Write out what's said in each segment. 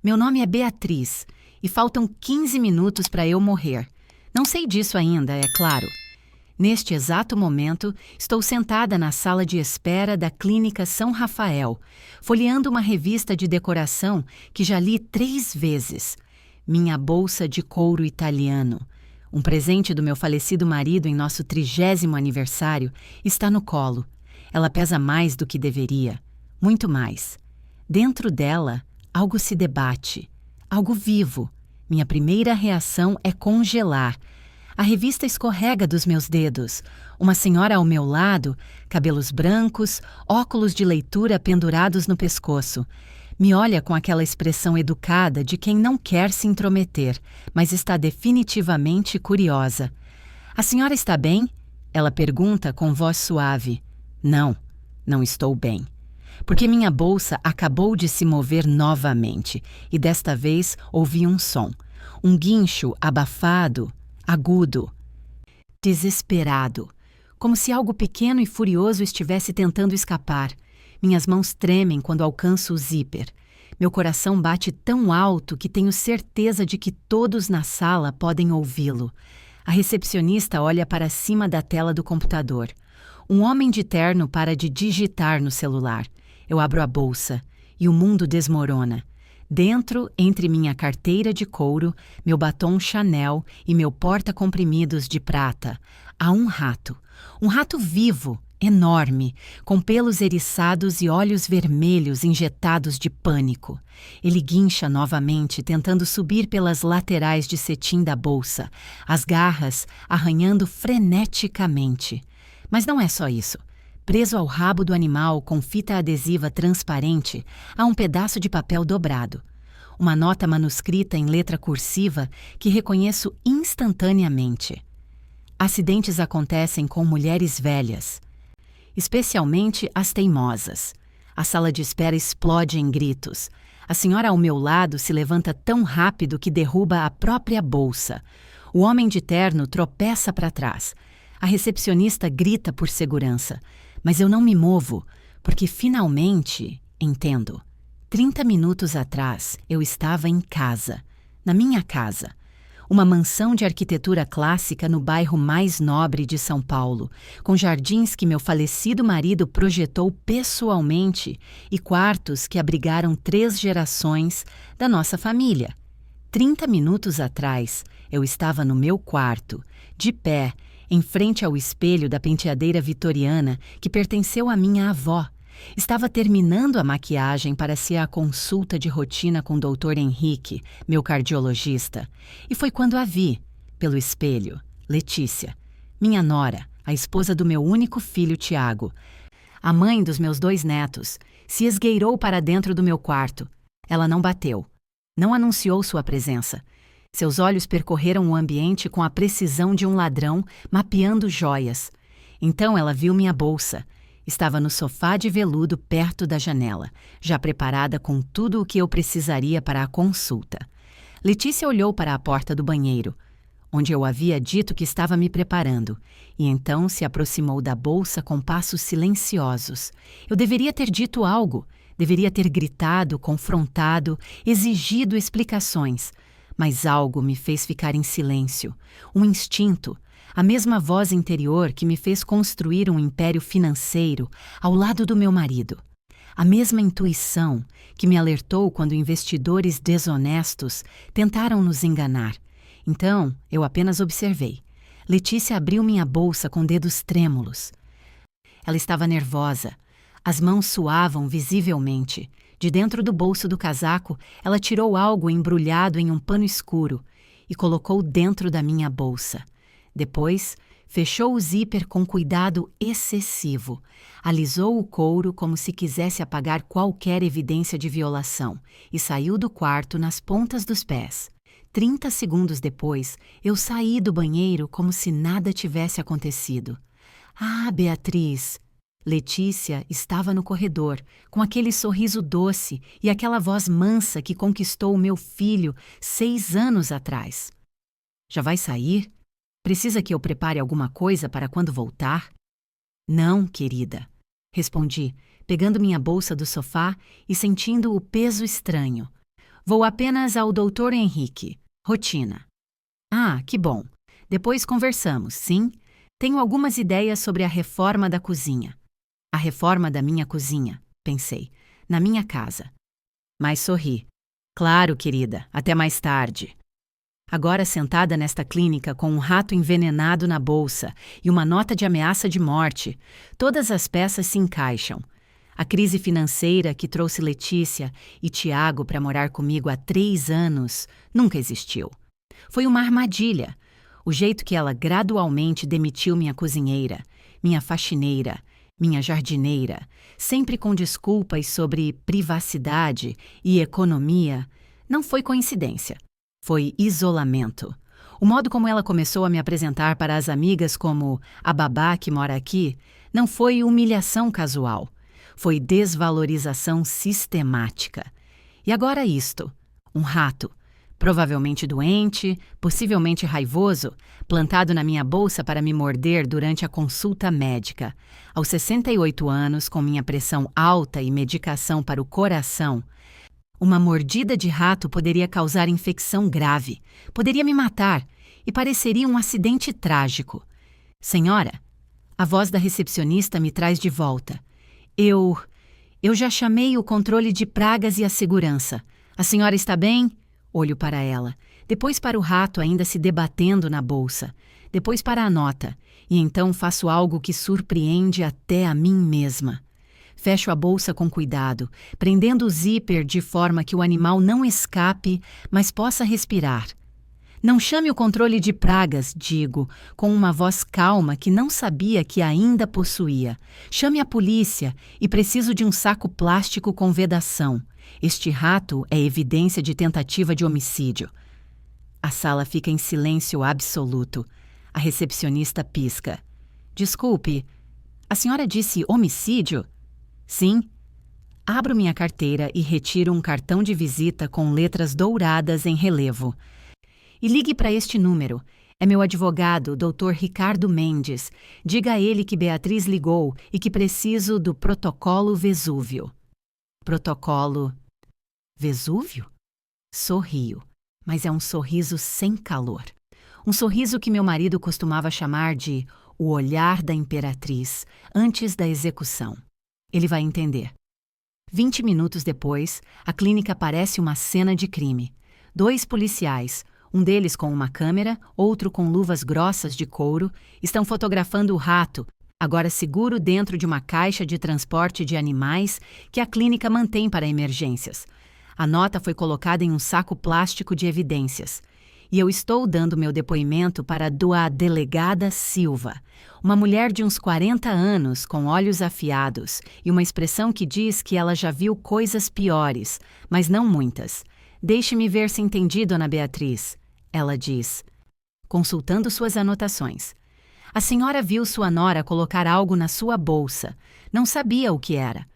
Meu nome é Beatriz e faltam 15 minutos para eu morrer. Não sei disso ainda, é claro. Neste exato momento, estou sentada na sala de espera da Clínica São Rafael, folheando uma revista de decoração que já li 3 vezes. Minha bolsa de couro italiano, um presente do meu falecido marido em nosso 30º aniversário, está no colo. Ela pesa mais do que deveria, muito mais. Dentro dela, algo se debate, algo vivo. Minha primeira reação é congelar. A revista escorrega dos meus dedos. Uma senhora ao meu lado, cabelos brancos, óculos de leitura pendurados no pescoço. Me olha com aquela expressão educada de quem não quer se intrometer, mas está definitivamente curiosa. A senhora está bem? Ela pergunta com voz suave. Não, não estou bem. Porque minha bolsa acabou de se mover novamente e desta vez ouvi um som. Um guincho abafado, agudo, desesperado, como se algo pequeno e furioso estivesse tentando escapar. Minhas mãos tremem quando alcanço o zíper. Meu coração bate tão alto que tenho certeza de que todos na sala podem ouvi-lo. A recepcionista olha para cima da tela do computador. Um homem de terno para de digitar no celular. Eu abro a bolsa e o mundo desmorona. Dentro, entre minha carteira de couro, meu batom Chanel e meu porta-comprimidos de prata, há um rato. Um rato vivo, enorme, com pelos eriçados e olhos vermelhos injetados de pânico. Ele guincha novamente, tentando subir pelas laterais de cetim da bolsa, as garras arranhando freneticamente. Mas não é só isso. Preso ao rabo do animal com fita adesiva transparente, há um pedaço de papel dobrado. Uma nota manuscrita em letra cursiva que reconheço instantaneamente. Acidentes acontecem com mulheres velhas, especialmente as teimosas. A sala de espera explode em gritos. A senhora ao meu lado se levanta tão rápido que derruba a própria bolsa. O homem de terno tropeça para trás. A recepcionista grita por segurança. Mas eu não me movo, porque finalmente entendo. 30 minutos atrás, eu estava em casa, na minha casa. Uma mansão de arquitetura clássica no bairro mais nobre de São Paulo, com jardins que meu falecido marido projetou pessoalmente e quartos que abrigaram 3 gerações da nossa família. 30 minutos atrás, eu estava no meu quarto, de pé, em frente ao espelho da penteadeira vitoriana que pertenceu à minha avó. Estava terminando a maquiagem para ser a consulta de rotina com o Dr. Henrique, meu cardiologista. E foi quando a vi, pelo espelho, Letícia, minha nora, a esposa do meu único filho, Tiago. A mãe dos meus 2 netos se esgueirou para dentro do meu quarto. Ela não bateu, não anunciou sua presença. Seus olhos percorreram o ambiente com a precisão de um ladrão mapeando joias. Então ela viu minha bolsa. Estava no sofá de veludo perto da janela, já preparada com tudo o que eu precisaria para a consulta. Letícia olhou para a porta do banheiro, onde eu havia dito que estava me preparando, e então se aproximou da bolsa com passos silenciosos. Eu deveria ter dito algo, deveria ter gritado, confrontado, exigido explicações. Mas algo me fez ficar em silêncio, um instinto, a mesma voz interior que me fez construir um império financeiro ao lado do meu marido. A mesma intuição que me alertou quando investidores desonestos tentaram nos enganar. Então, eu apenas observei. Letícia abriu minha bolsa com dedos trêmulos. Ela estava nervosa. As mãos suavam visivelmente. De dentro do bolso do casaco, ela tirou algo embrulhado em um pano escuro e colocou dentro da minha bolsa. Depois, fechou o zíper com cuidado excessivo. Alisou o couro como se quisesse apagar qualquer evidência de violação e saiu do quarto nas pontas dos pés. 30 segundos depois, eu saí do banheiro como se nada tivesse acontecido. Ah, Beatriz! Letícia estava no corredor, com aquele sorriso doce e aquela voz mansa que conquistou o meu filho 6 anos atrás. Já vai sair? Precisa que eu prepare alguma coisa para quando voltar? Não, querida, respondi, pegando minha bolsa do sofá e sentindo o peso estranho. Vou apenas ao Dr. Henrique. Rotina. Ah, que bom. Depois conversamos, sim? Tenho algumas ideias sobre a reforma da cozinha. A reforma da minha cozinha, pensei, na minha casa. Mas sorri. Claro, querida, até mais tarde. Agora sentada nesta clínica com um rato envenenado na bolsa e uma nota de ameaça de morte, todas as peças se encaixam. A crise financeira que trouxe Letícia e Tiago para morar comigo há 3 anos nunca existiu. Foi uma armadilha. O jeito que ela gradualmente demitiu minha cozinheira, minha faxineira, minha jardineira, sempre com desculpas sobre privacidade e economia, não foi coincidência. Foi isolamento. O modo como ela começou a me apresentar para as amigas como a babá que mora aqui não foi humilhação casual. Foi desvalorização sistemática. E agora isto. Um rato, provavelmente doente, possivelmente raivoso, plantado na minha bolsa para me morder durante a consulta médica. Aos 68 anos, com minha pressão alta e medicação para o coração, uma mordida de rato poderia causar infecção grave, poderia me matar e pareceria um acidente trágico. Senhora, a voz da recepcionista me traz de volta. Eu já chamei o controle de pragas e a segurança. A senhora está bem? Olho para ela, depois para o rato ainda se debatendo na bolsa, depois para a nota, e então faço algo que surpreende até a mim mesma. Fecho a bolsa com cuidado, prendendo o zíper de forma que o animal não escape, mas possa respirar. Não chame o controle de pragas, digo, com uma voz calma que não sabia que ainda possuía. Chame a polícia e preciso de um saco plástico com vedação. Este rato é evidência de tentativa de homicídio. A sala fica em silêncio absoluto. A recepcionista pisca. Desculpe, a senhora disse homicídio? Sim. Abro minha carteira e retiro um cartão de visita com letras douradas em relevo. E ligue para este número. É meu advogado, Dr. Ricardo Mendes. Diga a ele que Beatriz ligou e que preciso do protocolo Vesúvio. Protocolo Vesúvio? Sorrio, mas é um sorriso sem calor. Um sorriso que meu marido costumava chamar de o olhar da imperatriz antes da execução. Ele vai entender. 20 minutos depois, a clínica parece uma cena de crime. 2 policiais, um deles com uma câmera, outro com luvas grossas de couro, estão fotografando o rato, agora seguro dentro de uma caixa de transporte de animais que a clínica mantém para emergências. A nota foi colocada em um saco plástico de evidências. E eu estou dando meu depoimento para a delegada Silva, uma mulher de uns 40 anos, com olhos afiados e uma expressão que diz que ela já viu coisas piores, mas não muitas. Deixe-me ver se entendi, dona Beatriz, ela diz, consultando suas anotações. A senhora viu sua nora colocar algo na sua bolsa. Não sabia o que era.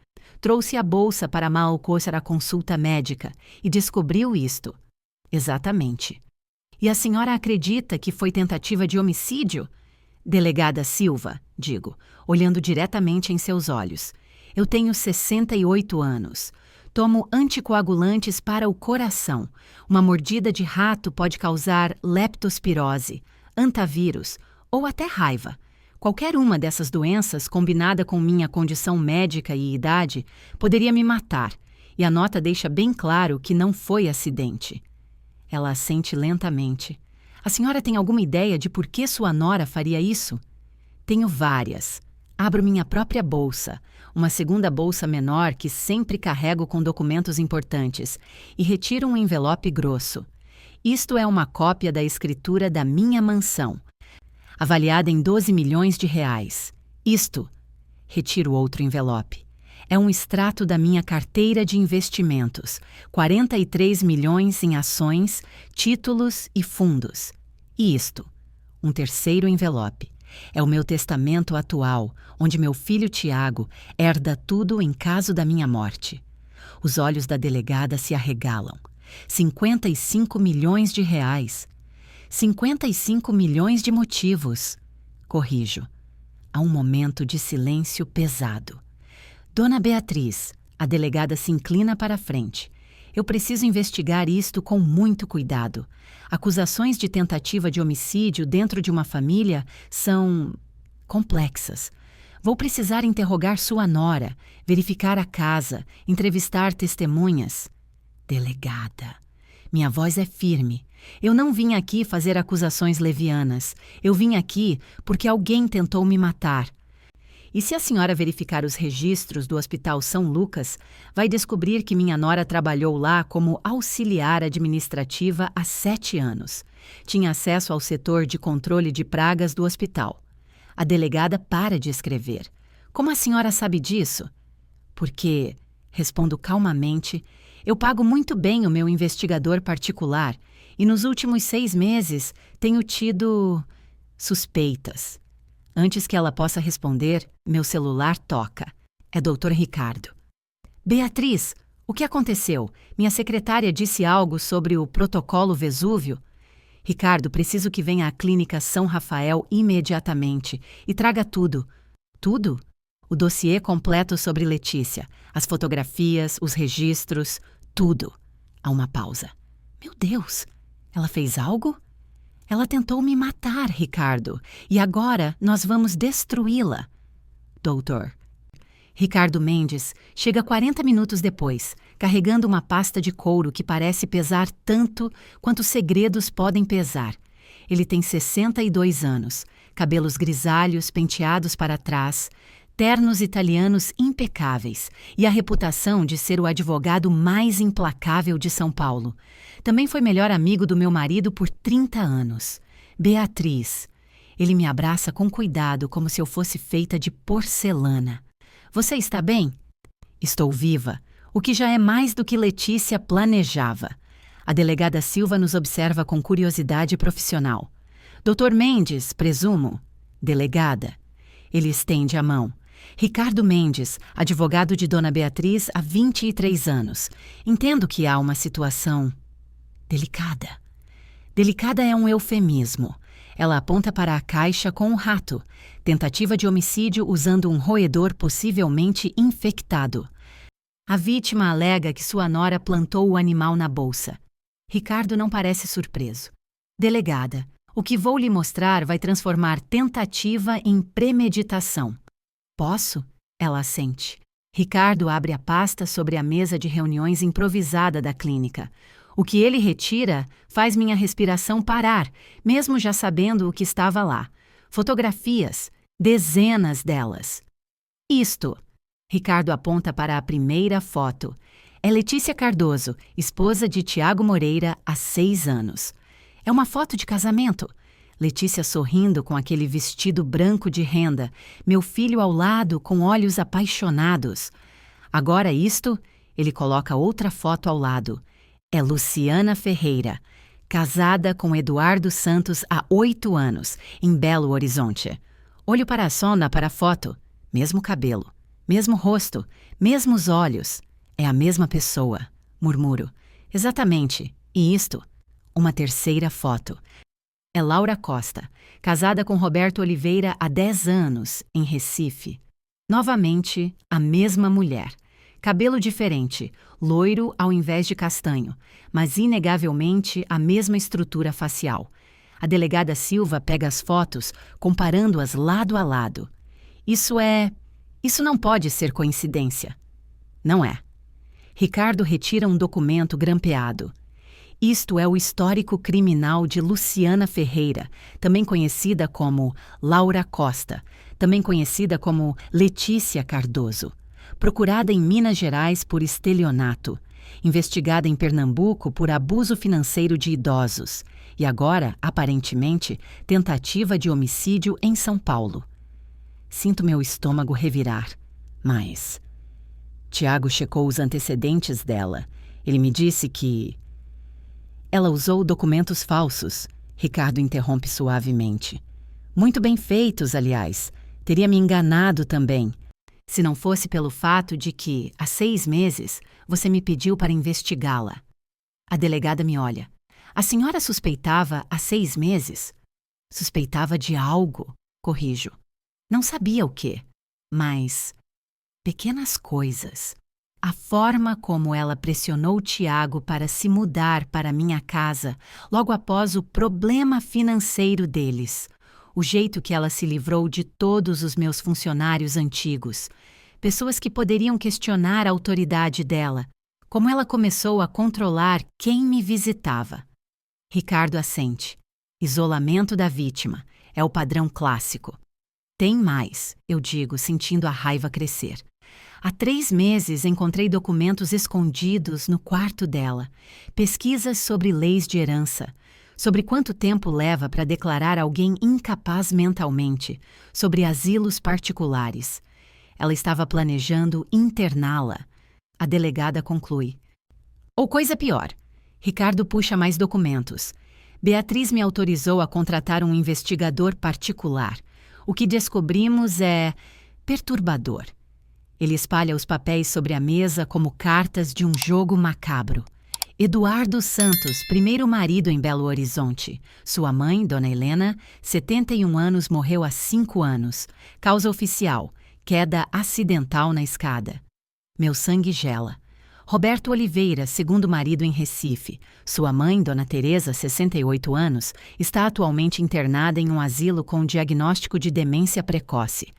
Trouxe a bolsa para malcoçar a consulta médica e descobriu isto. Exatamente. E a senhora acredita que foi tentativa de homicídio? Delegada Silva, digo, olhando diretamente em seus olhos. Eu tenho 68 anos. Tomo anticoagulantes para o coração. Uma mordida de rato pode causar leptospirose, antavírus ou até raiva. Qualquer uma dessas doenças, combinada com minha condição médica e idade, poderia me matar. E a nota deixa bem claro que não foi acidente. Ela assente lentamente. A senhora tem alguma ideia de por que sua nora faria isso? Tenho várias. Abro minha própria bolsa, uma segunda bolsa menor que sempre carrego com documentos importantes, e retiro um envelope grosso. Isto é uma cópia da escritura da minha mansão, avaliada em 12 milhões de reais. Isto. Retiro outro envelope. É um extrato da minha carteira de investimentos, 43 milhões em ações, títulos e fundos. E isto, um terceiro envelope. É o meu testamento atual, onde meu filho Tiago herda tudo em caso da minha morte. Os olhos da delegada se arregalam. 55 milhões de reais. 55 milhões de motivos. Corrijo. Há um momento de silêncio pesado. Dona Beatriz, a delegada se inclina para a frente. Eu preciso investigar isto com muito cuidado. Acusações de tentativa de homicídio dentro de uma família são complexas. Vou precisar interrogar sua nora, verificar a casa, entrevistar testemunhas. Delegada. Minha voz é firme. Eu não vim aqui fazer acusações levianas. Eu vim aqui porque alguém tentou me matar. E se a senhora verificar os registros do Hospital São Lucas, vai descobrir que minha nora trabalhou lá como auxiliar administrativa há 7 anos. Tinha acesso ao setor de controle de pragas do hospital. A delegada para de escrever. Como a senhora sabe disso? Porque, respondo calmamente, eu pago muito bem o meu investigador particular e nos últimos 6 meses tenho tido suspeitas. Antes que ela possa responder, meu celular toca. É Dr. Ricardo. Beatriz, o que aconteceu? Minha secretária disse algo sobre o protocolo Vesúvio? Ricardo, preciso que venha à clínica São Rafael imediatamente e traga tudo. Tudo? O dossiê completo sobre Letícia, as fotografias, os registros, tudo. Há uma pausa. Meu Deus, ela fez algo? Ela tentou me matar, Ricardo, e agora nós vamos destruí-la. Doutor. Ricardo Mendes chega 40 minutos depois, carregando uma pasta de couro que parece pesar tanto quanto segredos podem pesar. Ele tem 62 anos, cabelos grisalhos penteados para trás, ternos italianos impecáveis e a reputação de ser o advogado mais implacável de São Paulo. Também foi melhor amigo do meu marido por 30 anos. Beatriz. Ele me abraça com cuidado, como se eu fosse feita de porcelana. Você está bem? Estou viva, o que já é mais do que Letícia planejava. A delegada Silva nos observa com curiosidade profissional. Dr. Mendes, presumo. Delegada. Ele estende a mão. Ricardo Mendes, advogado de Dona Beatriz há 23 anos. Entendo que há uma situação delicada. Delicada é um eufemismo. Ela aponta para a caixa com um rato. Tentativa de homicídio usando um roedor possivelmente infectado. A vítima alega que sua nora plantou o animal na bolsa. Ricardo não parece surpreso. Delegada, o que vou lhe mostrar vai transformar tentativa em premeditação. Posso? Ela assente. Ricardo abre a pasta sobre a mesa de reuniões improvisada da clínica. O que ele retira faz minha respiração parar, mesmo já sabendo o que estava lá. Fotografias, dezenas delas. Isto. Ricardo aponta para a primeira foto. É Letícia Cardoso, esposa de Tiago Moreira há 6 anos. É uma foto de casamento. Letícia sorrindo com aquele vestido branco de renda, meu filho ao lado com olhos apaixonados. Agora isto, ele coloca outra foto ao lado. É Luciana Ferreira, casada com Eduardo Santos há 8 anos, em Belo Horizonte. Olho para a sonda para a foto. Mesmo cabelo, mesmo rosto, mesmos olhos. É a mesma pessoa, murmuro. Exatamente. E isto? Uma terceira foto. É Laura Costa, casada com Roberto Oliveira há 10 anos, em Recife. Novamente, a mesma mulher. Cabelo diferente, loiro ao invés de castanho, mas inegavelmente a mesma estrutura facial. A delegada Silva pega as fotos, comparando-as lado a lado. Isso não pode ser coincidência. Não é. Ricardo retira um documento grampeado. Isto é o histórico criminal de Luciana Ferreira, também conhecida como Laura Costa, também conhecida como Letícia Cardoso. Procurada em Minas Gerais por estelionato, investigada em Pernambuco por abuso financeiro de idosos e agora, aparentemente, tentativa de homicídio em São Paulo. Sinto meu estômago revirar, mas... Tiago checou os antecedentes dela. Ele me disse que... Ela usou documentos falsos, Ricardo interrompe suavemente. Muito bem feitos, aliás. Teria me enganado também. Se não fosse pelo fato de que, há 6 meses, você me pediu para investigá-la. A delegada me olha. A senhora suspeitava há 6 meses? Suspeitava de algo, corrijo. Não sabia o quê, mas... pequenas coisas. A forma como ela pressionou Tiago para se mudar para minha casa logo após o problema financeiro deles. O jeito que ela se livrou de todos os meus funcionários antigos. Pessoas que poderiam questionar a autoridade dela. Como ela começou a controlar quem me visitava. Ricardo assente. Isolamento da vítima. É o padrão clássico. Tem mais, eu digo, sentindo a raiva crescer. Há 3 meses encontrei documentos escondidos no quarto dela. Pesquisas sobre leis de herança. Sobre quanto tempo leva para declarar alguém incapaz mentalmente. Sobre asilos particulares. Ela estava planejando interná-la. A delegada conclui. Ou coisa pior. Ricardo puxa mais documentos. Beatriz me autorizou a contratar um investigador particular. O que descobrimos é perturbador. Ele espalha os papéis sobre a mesa como cartas de um jogo macabro. Eduardo Santos, primeiro marido em Belo Horizonte. Sua mãe, Dona Helena, 71 anos, morreu há 5 anos. Causa oficial, queda acidental na escada. Meu sangue gela. Roberto Oliveira, segundo marido em Recife. Sua mãe, Dona Teresa, 68 anos, está atualmente internada em um asilo com diagnóstico de demência precoce.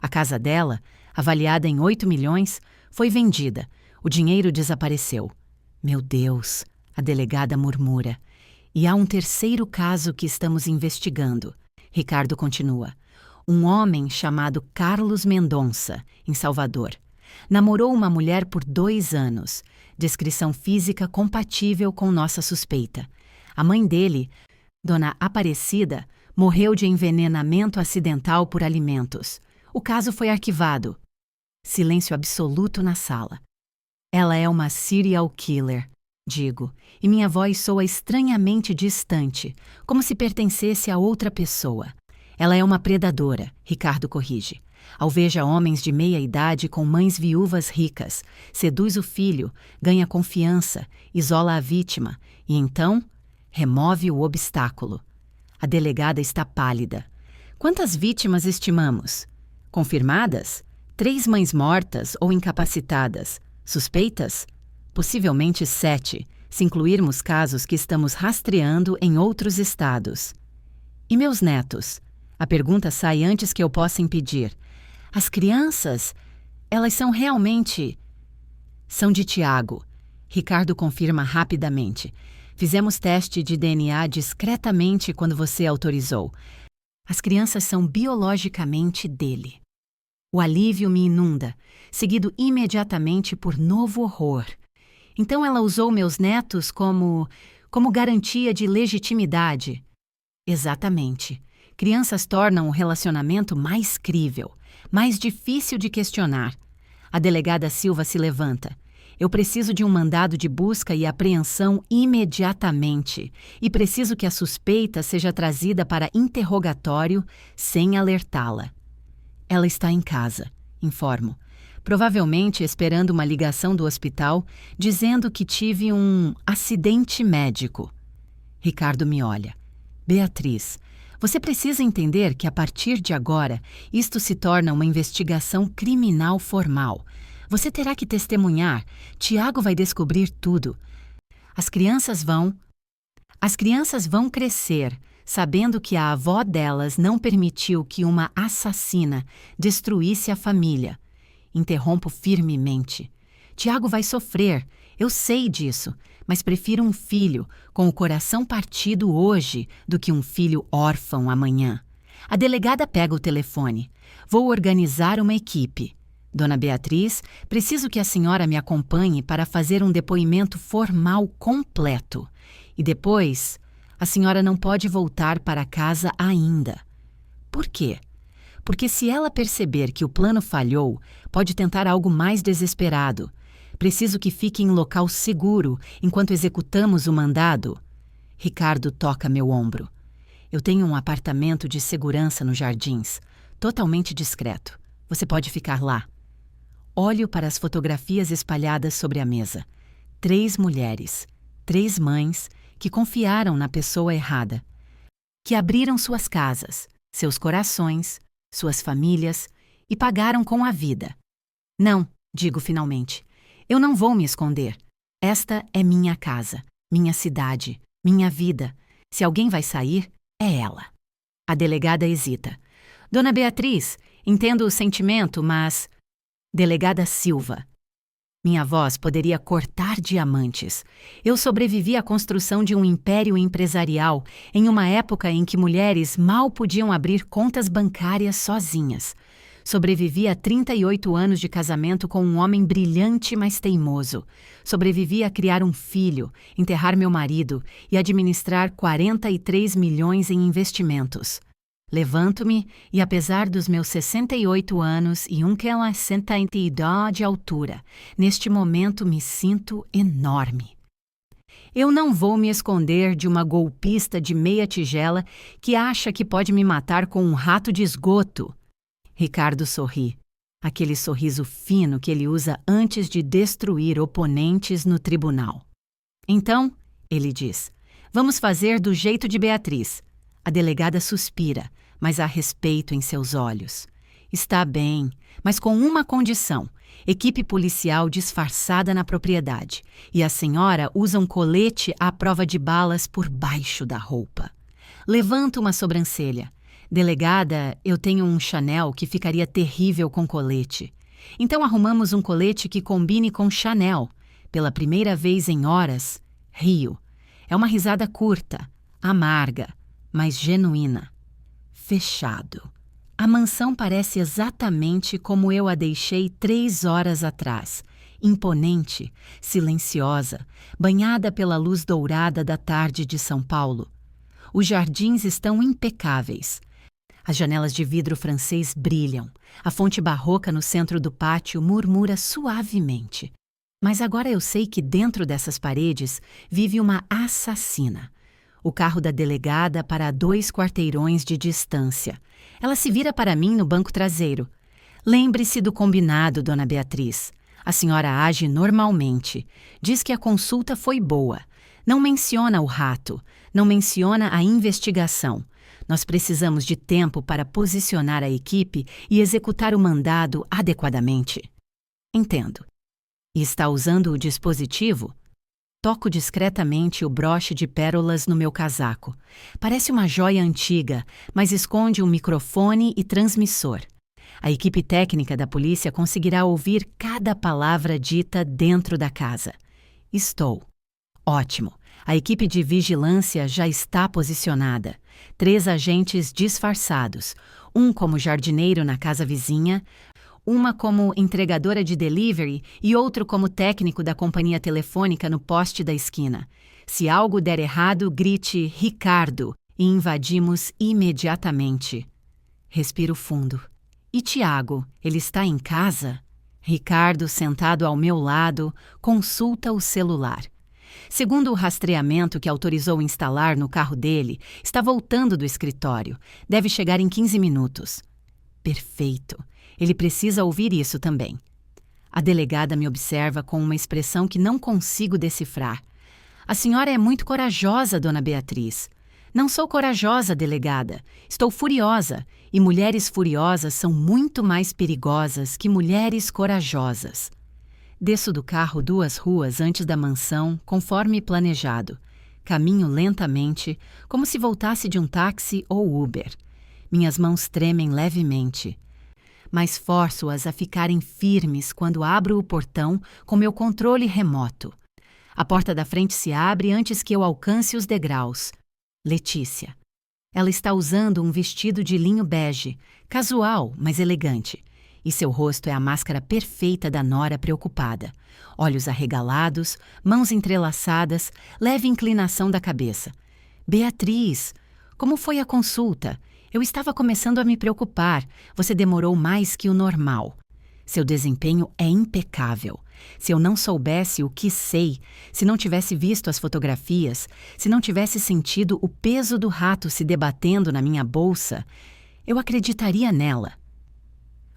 A casa dela, avaliada em 8 milhões, foi vendida. O dinheiro desapareceu. Meu Deus, a delegada murmura. E há um terceiro caso que estamos investigando. Ricardo continua. Um homem chamado Carlos Mendonça, em Salvador. Namorou uma mulher por 2 anos. Descrição física compatível com nossa suspeita. A mãe dele, Dona Aparecida, morreu de envenenamento acidental por alimentos. O caso foi arquivado. Silêncio absoluto na sala. Ela é uma serial killer, digo, e minha voz soa estranhamente distante, como se pertencesse a outra pessoa. Ela é uma predadora, Ricardo corrige. Alveja homens de meia idade com mães viúvas ricas, seduz o filho, ganha confiança, isola a vítima e então remove o obstáculo. A delegada está pálida. Quantas vítimas estimamos? Confirmadas? 3 mães mortas ou incapacitadas. Suspeitas? Possivelmente 7, se incluirmos casos que estamos rastreando em outros estados. E meus netos? A pergunta sai antes que eu possa impedir. As crianças, elas são realmente... São de Tiago. Ricardo confirma rapidamente. Fizemos teste de DNA discretamente quando você autorizou. As crianças são biologicamente dele. O alívio me inunda, seguido imediatamente por novo horror. Então ela usou meus netos como garantia de legitimidade. Exatamente. Crianças tornam o relacionamento mais crível, mais difícil de questionar. A delegada Silva se levanta. Eu preciso de um mandado de busca e apreensão imediatamente. E preciso que a suspeita seja trazida para interrogatório sem alertá-la. Ela está em casa, informo. Provavelmente esperando uma ligação do hospital dizendo que tive um acidente médico. Ricardo me olha. Beatriz, você precisa entender que a partir de agora isto se torna uma investigação criminal formal. Você terá que testemunhar. Tiago vai descobrir tudo. As crianças vão crescer sabendo que a avó delas não permitiu que uma assassina destruísse a família. Interrompo firmemente. Tiago vai sofrer, eu sei disso, mas prefiro um filho com o coração partido hoje do que um filho órfão amanhã. A delegada pega o telefone. Vou organizar uma equipe. Dona Beatriz, preciso que a senhora me acompanhe para fazer um depoimento formal completo. E depois, a senhora não pode voltar para casa ainda. Por quê? Porque se ela perceber que o plano falhou, pode tentar algo mais desesperado. Preciso que fique em local seguro enquanto executamos o mandado. Ricardo toca meu ombro. Eu tenho um apartamento de segurança nos Jardins, totalmente discreto. Você pode ficar lá. Olho para as fotografias espalhadas sobre a mesa. 3 mulheres, 3 mães que confiaram na pessoa errada. Que abriram suas casas, seus corações, suas famílias e pagaram com a vida. Não, digo finalmente. Eu não vou me esconder. Esta é minha casa, minha cidade, minha vida. Se alguém vai sair, é ela. A delegada hesita. Dona Beatriz, entendo o sentimento, mas... Delegada Silva. Minha voz poderia cortar diamantes. Eu sobrevivi à construção de um império empresarial em uma época em que mulheres mal podiam abrir contas bancárias sozinhas. Sobrevivi a 38 anos de casamento com um homem brilhante, mas teimoso. Sobrevivi a criar um filho, enterrar meu marido e administrar 43 milhões em investimentos. Levanto-me e, apesar dos meus 68 anos e 1,72 de altura, neste momento me sinto enorme. Eu não vou me esconder de uma golpista de meia tigela que acha que pode me matar com um rato de esgoto. Ricardo sorri, aquele sorriso fino que ele usa antes de destruir oponentes no tribunal. Então, ele diz, vamos fazer do jeito de Beatriz. A delegada suspira, mas há respeito em seus olhos. Está bem, mas com uma condição. Equipe policial disfarçada na propriedade. E a senhora usa um colete à prova de balas por baixo da roupa. Levanta uma sobrancelha. Delegada, eu tenho um Chanel que ficaria terrível com colete. Então arrumamos um colete que combine com Chanel. Pela primeira vez em horas, rio. É uma risada curta, amarga, mas genuína. Fechado. A mansão parece exatamente como eu a deixei 3 horas atrás. Imponente, silenciosa, banhada pela luz dourada da tarde de São Paulo. Os jardins estão impecáveis. As janelas de vidro francês brilham. A fonte barroca no centro do pátio murmura suavemente. Mas agora eu sei que dentro dessas paredes vive uma assassina. O carro da delegada para a 2 quarteirões de distância. Ela se vira para mim no banco traseiro. Lembre-se do combinado, Dona Beatriz. A senhora age normalmente. Diz que a consulta foi boa. Não menciona o rato. Não menciona a investigação. Nós precisamos de tempo para posicionar a equipe e executar o mandado adequadamente. Entendo. E está usando o dispositivo? Toco discretamente o broche de pérolas no meu casaco. Parece uma joia antiga, mas esconde um microfone e transmissor. A equipe técnica da polícia conseguirá ouvir cada palavra dita dentro da casa. Estou. Ótimo. A equipe de vigilância já está posicionada. 3 agentes disfarçados. Um como jardineiro na casa vizinha, uma como entregadora de delivery e outro como técnico da companhia telefônica no poste da esquina. Se algo der errado, grite Ricardo e invadimos imediatamente. Respiro fundo. E Tiago, ele está em casa? Ricardo, sentado ao meu lado, consulta o celular. Segundo o rastreamento que autorizou instalar no carro dele, está voltando do escritório. Deve chegar em 15 minutos. Perfeito. Ele precisa ouvir isso também. A delegada me observa com uma expressão que não consigo decifrar. A senhora é muito corajosa, Dona Beatriz. Não sou corajosa, delegada. Estou furiosa. E mulheres furiosas são muito mais perigosas que mulheres corajosas. Desço do carro 2 ruas antes da mansão, conforme planejado. Caminho lentamente, como se voltasse de um táxi ou Uber. Minhas mãos tremem levemente. Mas forço-as a ficarem firmes quando abro o portão com meu controle remoto. A porta da frente se abre antes que eu alcance os degraus. Letícia. Ela está usando um vestido de linho bege, casual, mas elegante. E seu rosto é a máscara perfeita da nora preocupada. Olhos arregalados, mãos entrelaçadas, leve inclinação da cabeça. Beatriz, como foi a consulta? Eu estava começando a me preocupar. Você demorou mais que o normal. Seu desempenho é impecável. Se eu não soubesse o que sei, se não tivesse visto as fotografias, se não tivesse sentido o peso do rato se debatendo na minha bolsa, eu acreditaria nela.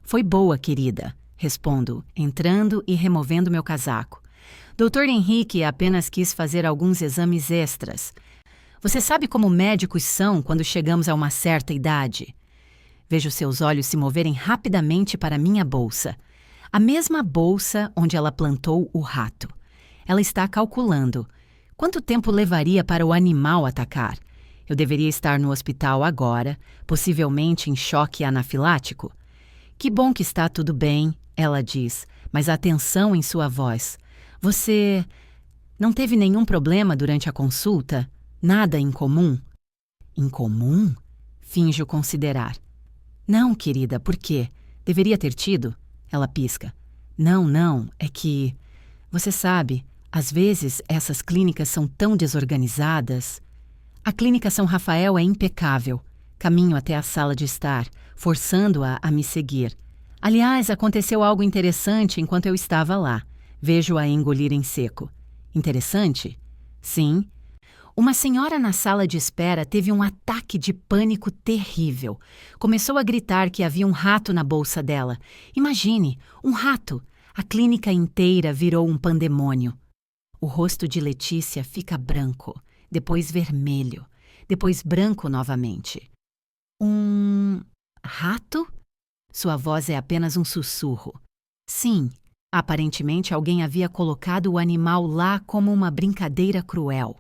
Foi boa, querida, respondo, entrando e removendo meu casaco. Dr. Henrique apenas quis fazer alguns exames extras. Você sabe como médicos são quando chegamos a uma certa idade? Vejo seus olhos se moverem rapidamente para minha bolsa. A mesma bolsa onde ela plantou o rato. Ela está calculando. Quanto tempo levaria para o animal atacar? Eu deveria estar no hospital agora, possivelmente em choque anafilático. Que bom que está tudo bem, ela diz, mas há tensão em sua voz. Você não teve nenhum problema durante a consulta? Nada incomum? Incomum? Finjo considerar. Não, querida, por quê? Deveria ter tido? Ela pisca. Não, é que... Você sabe, às vezes essas clínicas são tão desorganizadas. A clínica São Rafael é impecável. Caminho até a sala de estar, forçando-a a me seguir. Aliás, aconteceu algo interessante enquanto eu estava lá. Vejo-a engolir em seco. Interessante? Sim. Uma senhora na sala de espera teve um ataque de pânico terrível. Começou a gritar que havia um rato na bolsa dela. Imagine, um rato! A clínica inteira virou um pandemônio. O rosto de Letícia fica branco, depois vermelho, depois branco novamente. Um rato? Sua voz é apenas um sussurro. Sim, aparentemente alguém havia colocado o animal lá como uma brincadeira cruel.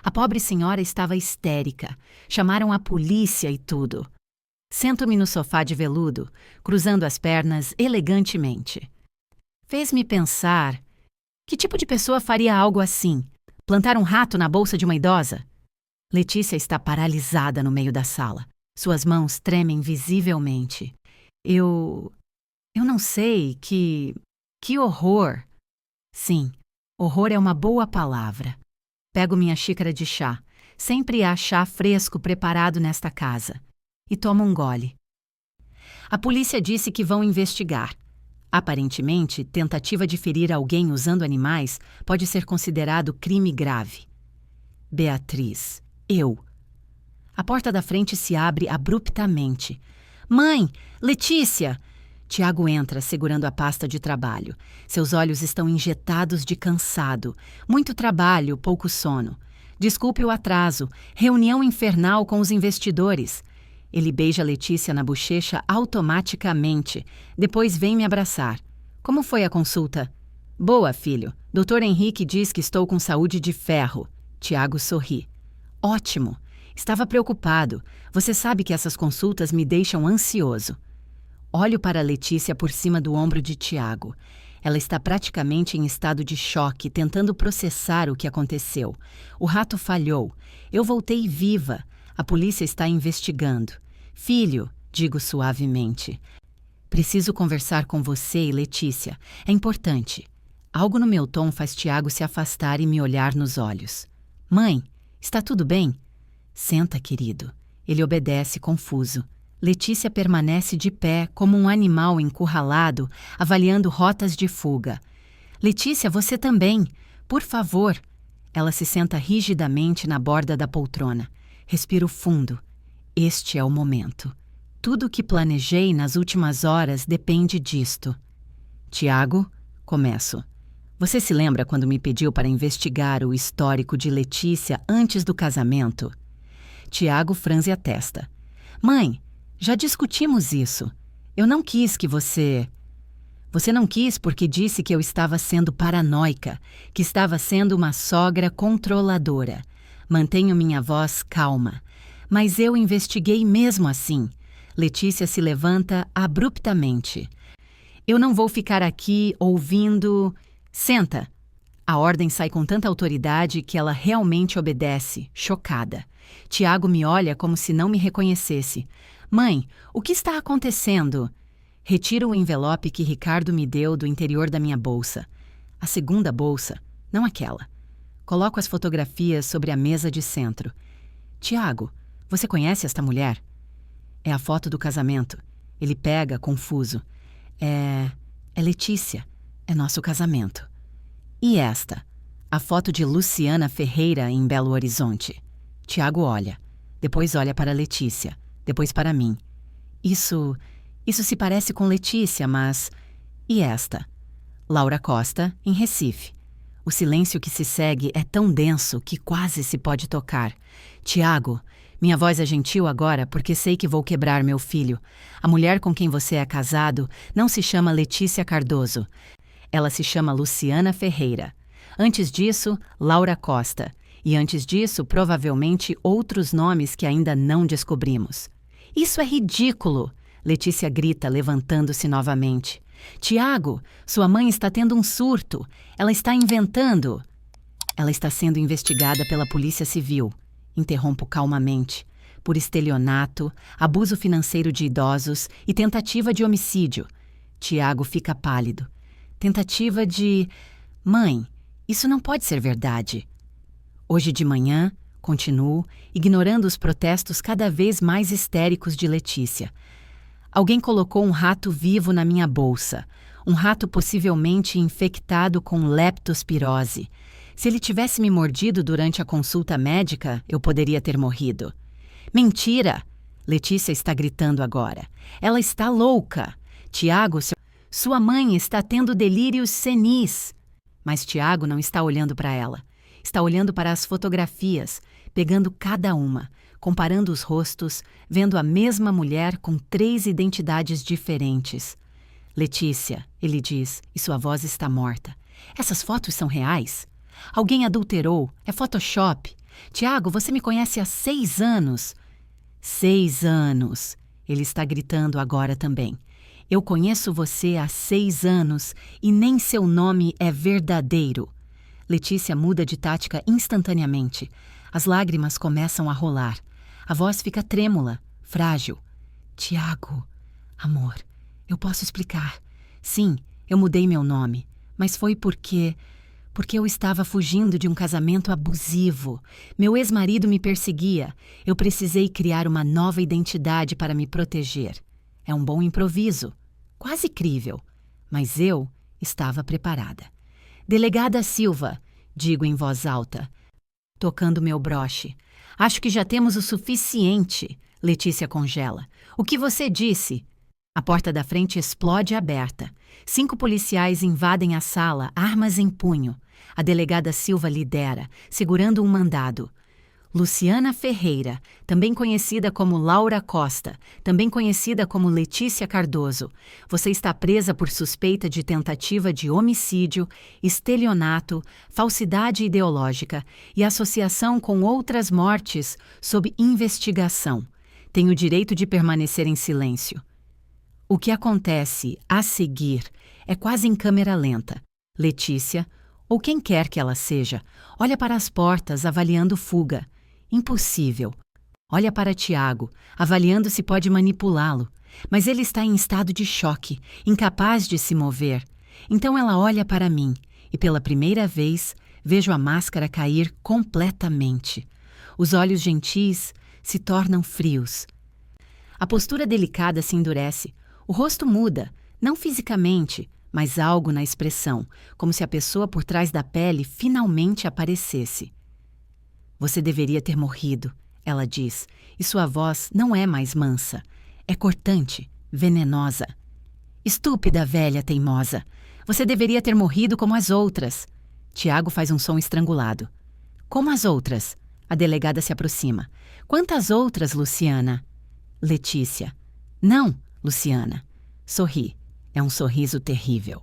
A pobre senhora estava histérica. Chamaram a polícia e tudo. Sento-me no sofá de veludo, cruzando as pernas elegantemente. Fez-me pensar, que tipo de pessoa faria algo assim? Plantar um rato na bolsa de uma idosa? Letícia está paralisada no meio da sala. Suas mãos tremem visivelmente. Eu não sei, que horror. Sim, horror é uma boa palavra. Pego minha xícara de chá. Sempre há chá fresco preparado nesta casa. E tomo um gole. A polícia disse que vão investigar. Aparentemente, tentativa de ferir alguém usando animais pode ser considerado crime grave. Beatriz, eu. A porta da frente se abre abruptamente. Mãe, Letícia! Tiago entra, segurando a pasta de trabalho. Seus olhos estão injetados de cansado. Muito trabalho, pouco sono. Desculpe o atraso. Reunião infernal com os investidores. Ele beija Letícia na bochecha automaticamente. Depois vem me abraçar. Como foi a consulta? Boa, filho. Dr. Henrique diz que estou com saúde de ferro. Tiago sorri. Ótimo. Estava preocupado. Você sabe que essas consultas me deixam ansioso. Olho para Letícia por cima do ombro de Tiago. Ela está praticamente em estado de choque, tentando processar o que aconteceu. O rato falhou. Eu voltei viva. A polícia está investigando. Filho, digo suavemente. Preciso conversar com você e Letícia. É importante. Algo no meu tom faz Tiago se afastar e me olhar nos olhos. Mãe, está tudo bem? Senta, querido. Ele obedece, confuso. Letícia permanece de pé, como um animal encurralado, avaliando rotas de fuga. Letícia, você também. Por favor. Ela se senta rigidamente na borda da poltrona. Respiro fundo. Este é o momento. Tudo o que planejei nas últimas horas depende disto. Tiago, começo. Você se lembra quando me pediu para investigar o histórico de Letícia antes do casamento? Tiago franze a testa. Mãe, já discutimos isso. Eu não quis que você... Você não quis porque disse que eu estava sendo paranoica, que estava sendo uma sogra controladora. Mantenho minha voz calma. Mas eu investiguei mesmo assim. Letícia se levanta abruptamente. Eu não vou ficar aqui ouvindo... Senta! A ordem sai com tanta autoridade que ela realmente obedece, chocada. Tiago me olha como se não me reconhecesse. Mãe, o que está acontecendo? Retiro o envelope que Ricardo me deu do interior da minha bolsa. A segunda bolsa, não aquela. Coloco as fotografias sobre a mesa de centro. Tiago, você conhece esta mulher? É a foto do casamento. Ele pega, confuso. É Letícia. É nosso casamento. E esta? A foto de Luciana Ferreira em Belo Horizonte. Tiago olha. Depois olha para Letícia. Depois para mim. Isso se parece com Letícia, mas... E esta? Laura Costa, em Recife. O silêncio que se segue é tão denso que quase se pode tocar. Tiago, Minha voz é gentil agora porque sei que vou quebrar meu filho. A mulher com quem você é casado não se chama Letícia Cardoso. Ela se chama Luciana Ferreira. Antes disso, Laura Costa. E antes disso, provavelmente outros nomes que ainda não descobrimos. Isso é ridículo! Letícia grita, levantando-se novamente. Tiago, sua mãe está tendo um surto. Ela está inventando. Ela está sendo investigada pela Polícia Civil. Interrompo calmamente. Por estelionato, abuso financeiro de idosos e tentativa de homicídio. Tiago fica pálido. Tentativa de... Mãe, isso não pode ser verdade. Hoje de manhã, continuo, ignorando os protestos cada vez mais histéricos de Letícia. Alguém colocou um rato vivo na minha bolsa. Um rato possivelmente infectado com leptospirose. Se ele tivesse me mordido durante a consulta médica, eu poderia ter morrido. Mentira! Letícia está gritando agora. Ela está louca. Tiago, sua mãe está tendo delírios senis. Mas Tiago não está olhando para ela. Está olhando para as fotografias, pegando cada uma, comparando os rostos, vendo a mesma mulher com 3 identidades diferentes. Letícia, ele diz, e sua voz está morta. Essas fotos são reais? Alguém adulterou? É Photoshop? Tiago, você me conhece há 6 anos. 6 anos. Ele está gritando agora também. Eu conheço você há 6 anos e nem seu nome é verdadeiro. Letícia muda de tática instantaneamente. As lágrimas começam a rolar. A voz fica trêmula, frágil. Tiago, amor, eu posso explicar. Sim, eu mudei meu nome, mas foi porque eu estava fugindo de um casamento abusivo. Meu ex-marido me perseguia. Eu precisei criar uma nova identidade para me proteger. É um bom improviso, quase crível, mas eu estava preparada. Delegada Silva, digo em voz alta, tocando meu broche. Acho que já temos o suficiente. Letícia congela. O que você disse? A porta da frente explode aberta. 5 policiais invadem a sala, armas em punho. A delegada Silva lidera, segurando um mandado. Luciana Ferreira, também conhecida como Laura Costa, também conhecida como Letícia Cardoso. Você está presa por suspeita de tentativa de homicídio, estelionato, falsidade ideológica e associação com outras mortes sob investigação. Tem o direito de permanecer em silêncio. O que acontece a seguir é quase em câmera lenta. Letícia, ou quem quer que ela seja, olha para as portas avaliando fuga. Impossível. Olha para Tiago, avaliando se pode manipulá-lo. Mas ele está em estado de choque, incapaz de se mover. Então ela olha para mim e, pela primeira vez, vejo a máscara cair completamente. Os olhos gentis se tornam frios. A postura delicada se endurece. O rosto muda, não fisicamente, mas algo na expressão, como se a pessoa por trás da pele finalmente aparecesse. Você deveria ter morrido, ela diz, e sua voz não é mais mansa. É cortante, venenosa. Estúpida velha teimosa. Você deveria ter morrido como as outras. Tiago faz um som estrangulado. Como as outras? A delegada se aproxima. Quantas outras, Luciana? Letícia. Não, Luciana. Sorri. É um sorriso terrível.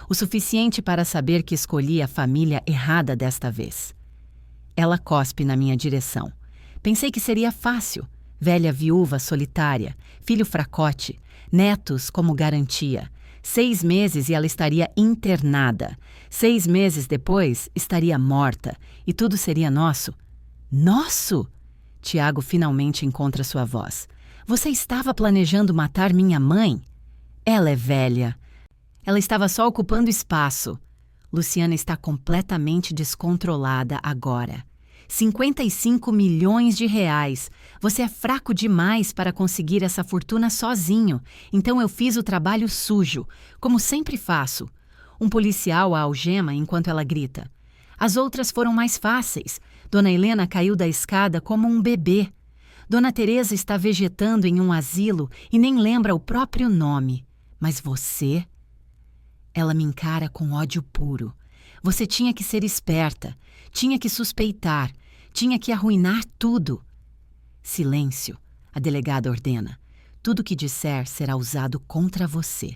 O suficiente para saber que escolhi a família errada desta vez. Ela cospe na minha direção. Pensei que seria fácil. Velha viúva solitária, filho fracote, netos como garantia. 6 meses e ela estaria internada. 6 meses depois, estaria morta. E tudo seria nosso. Nosso? Tiago finalmente encontra sua voz. Você estava planejando matar minha mãe? Ela é velha. Ela estava só ocupando espaço. Luciana está completamente descontrolada agora. 55 milhões de reais. Você é fraco demais para conseguir essa fortuna sozinho. Então eu fiz o trabalho sujo, como sempre faço. Um policial a algema enquanto ela grita. As outras foram mais fáceis. Dona Helena caiu da escada como um bebê. Dona Teresa está vegetando em um asilo e nem lembra o próprio nome. Mas você... Ela me encara com ódio puro. Você tinha que ser esperta, tinha que suspeitar, tinha que arruinar tudo. Silêncio, a delegada ordena. Tudo o que disser será usado contra você.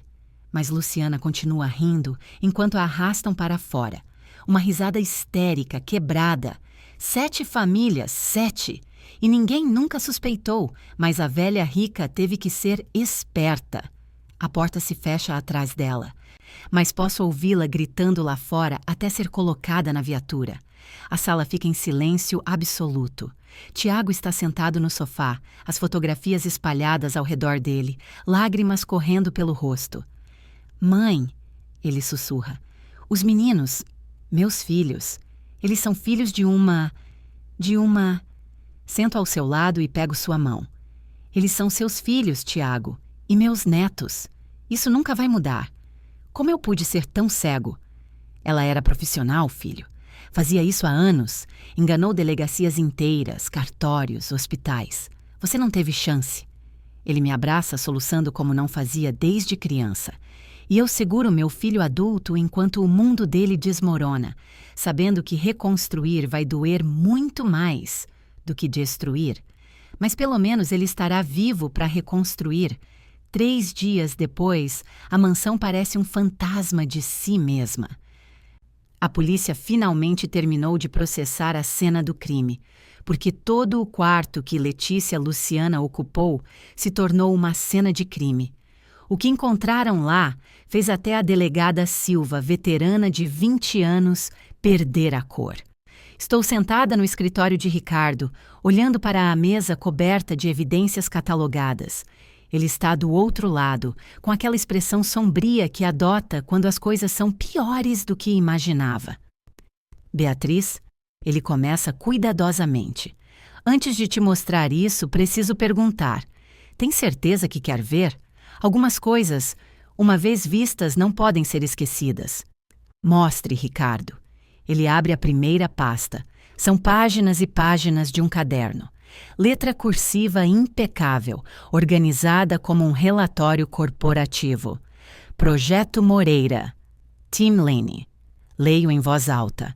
Mas Luciana continua rindo enquanto a arrastam para fora. Uma risada histérica, quebrada. 7 famílias, 7! E ninguém nunca suspeitou, mas a velha rica teve que ser esperta. A porta se fecha atrás dela, mas posso ouvi-la gritando lá fora até ser colocada na viatura. A sala fica em silêncio absoluto. Tiago está sentado no sofá, as fotografias espalhadas ao redor dele, lágrimas correndo pelo rosto. Mãe, ele sussurra, os meninos, meus filhos, eles são filhos de uma... Sento ao seu lado e pego sua mão. Eles são seus filhos, Tiago, e meus netos. Isso nunca vai mudar. Como eu pude ser tão cego? Ela era profissional, filho. Fazia isso há anos. Enganou delegacias inteiras, cartórios, hospitais. Você não teve chance. Ele me abraça soluçando como não fazia desde criança. E eu seguro meu filho adulto enquanto o mundo dele desmorona, sabendo que reconstruir vai doer muito mais do que destruir. Mas pelo menos ele estará vivo para reconstruir. 3 dias depois, a mansão parece um fantasma de si mesma. A polícia finalmente terminou de processar a cena do crime, porque todo o quarto que Letícia Luciana ocupou se tornou uma cena de crime. O que encontraram lá fez até a delegada Silva, veterana de 20 anos, perder a cor. Estou sentada no escritório de Ricardo, olhando para a mesa coberta de evidências catalogadas. Ele está do outro lado, com aquela expressão sombria que adota quando as coisas são piores do que imaginava. Beatriz, ele começa cuidadosamente. Antes de te mostrar isso, preciso perguntar. Tem certeza que quer ver? Algumas coisas, uma vez vistas, não podem ser esquecidas. Mostre, Ricardo. Ele abre a primeira pasta. São páginas e páginas de um caderno. Letra cursiva impecável, organizada como um relatório corporativo. Projeto Moreira. Tim Lane. Leio em voz alta.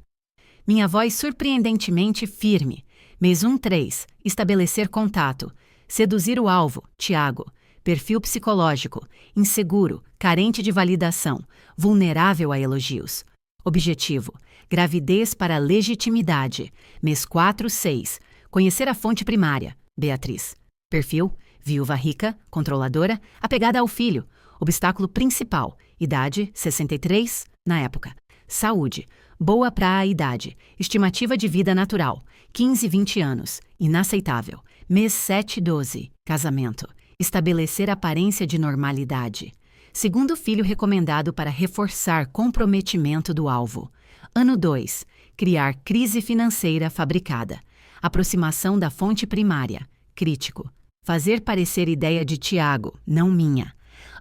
Minha voz surpreendentemente firme. Mês 1-3. Estabelecer contato. Seduzir o alvo. Tiago. Perfil psicológico. Inseguro. Carente de validação. Vulnerável a elogios. Objetivo. Gravidez para legitimidade. Mês 4-6. Conhecer a fonte primária. Beatriz. Perfil. Viúva rica, controladora, apegada ao filho. Obstáculo principal. Idade 63, na época. Saúde. Boa para a idade. Estimativa de vida natural. 15-20 anos. Inaceitável. Mês 7-12. Casamento. Estabelecer aparência de normalidade. Segundo filho recomendado para reforçar comprometimento do alvo. Ano 2. Criar crise financeira fabricada. Aproximação da fonte primária. Crítico. Fazer parecer ideia de Tiago, não minha.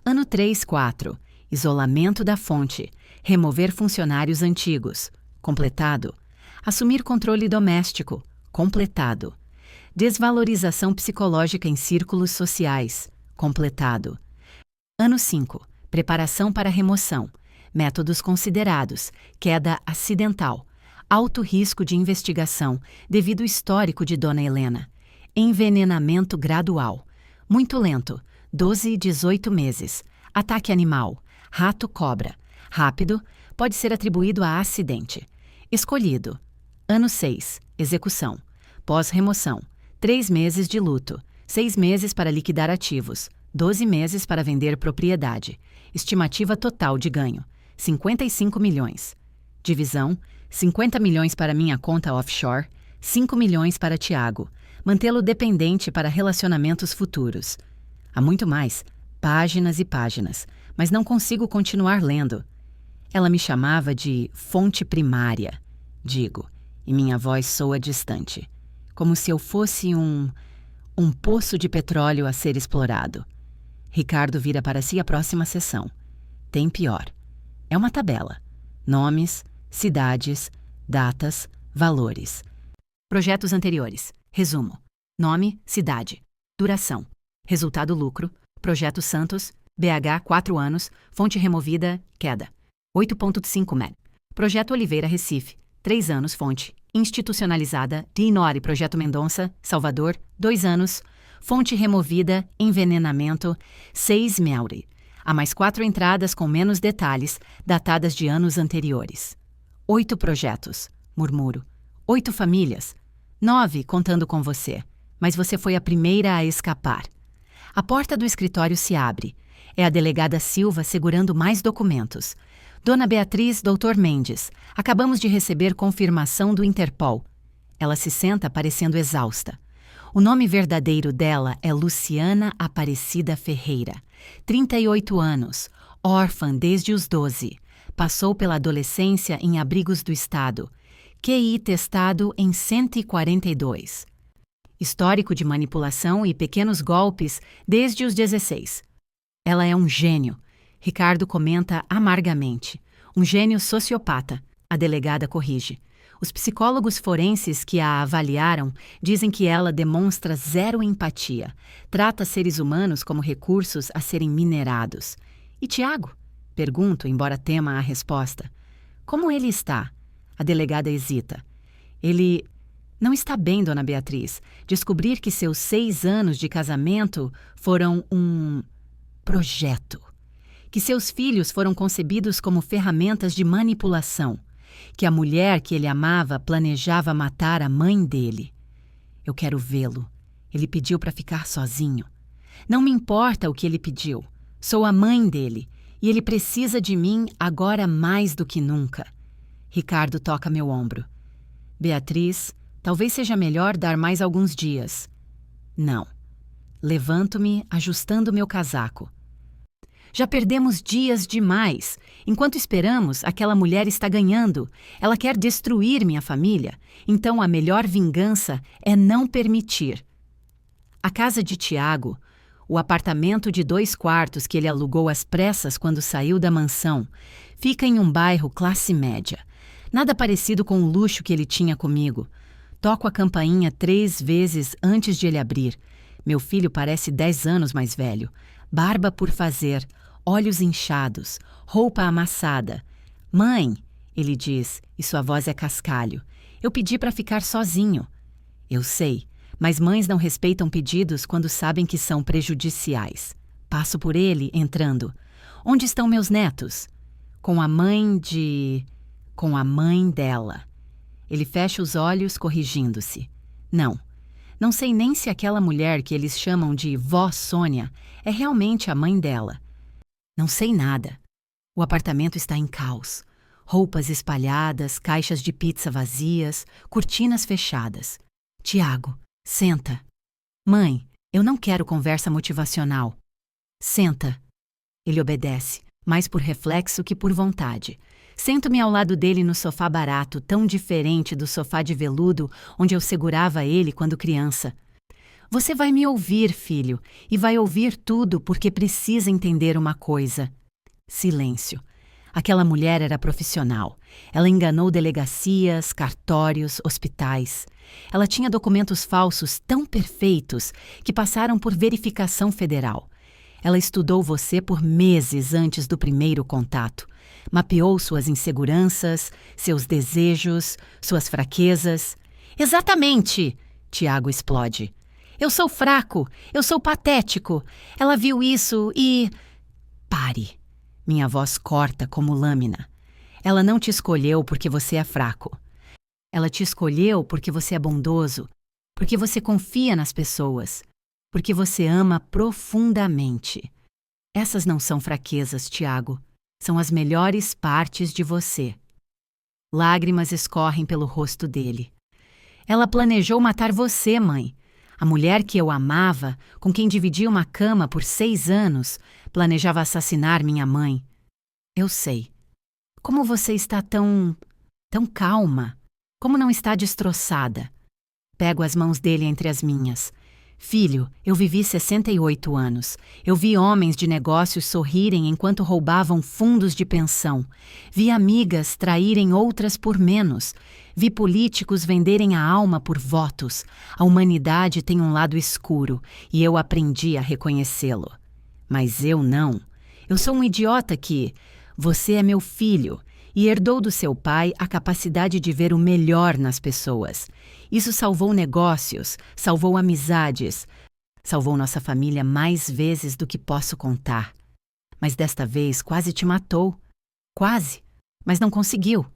Ano 3-4. Isolamento da fonte. Remover funcionários antigos. Completado. Assumir controle doméstico. Completado. Desvalorização psicológica em círculos sociais. Completado. Ano 5. Preparação para remoção. Métodos considerados. Queda acidental. Alto risco de investigação, devido ao histórico de Dona Helena. Envenenamento gradual. Muito lento. 12-18 meses. Ataque animal. Rato-cobra. Rápido. Pode ser atribuído a acidente. Escolhido. Ano 6. Execução. Pós-remoção. 3 meses de luto. 6 meses para liquidar ativos. 12 meses para vender propriedade. Estimativa total de ganho. 55 milhões. Divisão. 50 milhões para minha conta offshore. 5 milhões para Tiago. Mantê-lo dependente para relacionamentos futuros. Há muito mais. Páginas e páginas. Mas não consigo continuar lendo. Ela me chamava de fonte primária, digo, e minha voz soa distante. Como se eu fosse um poço de petróleo a ser explorado. Ricardo vira para si a próxima sessão. Tem pior. É uma tabela. Nomes, cidades, datas, valores. Projetos anteriores. Resumo. Nome, cidade. Duração. Resultado lucro. Projeto Santos, BH 4 anos, fonte removida, queda. 8,5 MED. Projeto Oliveira Recife, 3 anos, fonte, institucionalizada, Dinori Projeto Mendonça, Salvador, 2 anos. Fonte removida, envenenamento, 6 Melry. Há mais 4 entradas com menos detalhes, datadas de anos anteriores. 8 projetos, murmuro. 8 famílias. 9 contando com você. Mas você foi a primeira a escapar. A porta do escritório se abre. É a delegada Silva segurando mais documentos. Dona Beatriz, Dr. Mendes. Acabamos de receber confirmação do Interpol. Ela se senta parecendo exausta. O nome verdadeiro dela é Luciana Aparecida Ferreira. 38 anos. Órfã desde os 12. Passou pela adolescência em abrigos do Estado. QI testado em 142. Histórico de manipulação e pequenos golpes desde os 16. Ela é um gênio. Ricardo comenta amargamente. Um gênio sociopata. A delegada corrige. Os psicólogos forenses que a avaliaram dizem que ela demonstra zero empatia. Trata seres humanos como recursos a serem minerados. E Tiago? Pergunto, embora tema a resposta. Como ele está? A delegada hesita. Ele não está bem, Dona Beatriz. Descobrir que seus 6 anos de casamento foram um projeto. Que seus filhos foram concebidos como ferramentas de manipulação. Que a mulher que ele amava planejava matar a mãe dele. Eu quero vê-lo. Ele pediu para ficar sozinho. Não me importa o que ele pediu. Sou a mãe dele e ele precisa de mim agora mais do que nunca. Ricardo toca meu ombro. Beatriz, talvez seja melhor dar mais alguns dias. Não. Levanto-me, ajustando meu casaco. Já perdemos dias demais. Enquanto esperamos, aquela mulher está ganhando. Ela quer destruir minha família. Então a melhor vingança é não permitir. A casa de Tiago, o apartamento de 2 quartos que ele alugou às pressas quando saiu da mansão, fica em um bairro classe média. Nada parecido com o luxo que ele tinha comigo. Toco a campainha 3 vezes antes de ele abrir. Meu filho parece 10 anos mais velho. Barba por fazer, olhos inchados, roupa amassada. Mãe, ele diz, e sua voz é cascalho. Eu pedi para ficar sozinho. Eu sei, mas mães não respeitam pedidos quando sabem que são prejudiciais. Passo por ele, entrando. Onde estão meus netos? Com a mãe dela. Ele fecha os olhos, corrigindo-se. Não sei nem se aquela mulher que eles chamam de Vó Sônia é realmente a mãe dela. Não sei nada. O apartamento está em caos. Roupas espalhadas, caixas de pizza vazias, cortinas fechadas. Tiago, senta. Mãe, eu não quero conversa motivacional. Senta. Ele obedece, mais por reflexo que por vontade. Sento-me ao lado dele no sofá barato, tão diferente do sofá de veludo onde eu segurava ele quando criança. Você vai me ouvir, filho, e vai ouvir tudo porque precisa entender uma coisa. Silêncio. Aquela mulher era profissional. Ela enganou delegacias, cartórios, hospitais. Ela tinha documentos falsos tão perfeitos que passaram por verificação federal. Ela estudou você por meses antes do primeiro contato. Mapeou suas inseguranças, seus desejos, suas fraquezas. Exatamente! Tiago explode. Eu sou fraco, eu sou patético. Ela viu isso e... Pare. Minha voz corta como lâmina. Ela não te escolheu porque você é fraco. Ela te escolheu porque você é bondoso, porque você confia nas pessoas, porque você ama profundamente. Essas não são fraquezas, Tiago. São as melhores partes de você. Lágrimas escorrem pelo rosto dele. Ela planejou matar você, mãe. A mulher que eu amava, com quem dividia uma cama por 6 anos, planejava assassinar minha mãe. Eu sei. Como você está tão calma? Como não está destroçada? Pego as mãos dele entre as minhas. Filho, eu vivi 68 anos. Eu vi homens de negócios sorrirem enquanto roubavam fundos de pensão. Vi amigas traírem outras por menos. Vi políticos venderem a alma por votos. A humanidade tem um lado escuro e eu aprendi a reconhecê-lo. Mas eu não. Eu sou um idiota que... Você é meu filho e herdou do seu pai a capacidade de ver o melhor nas pessoas. Isso salvou negócios, salvou amizades, salvou nossa família mais vezes do que posso contar. Mas desta vez quase te matou. Quase, mas não conseguiu.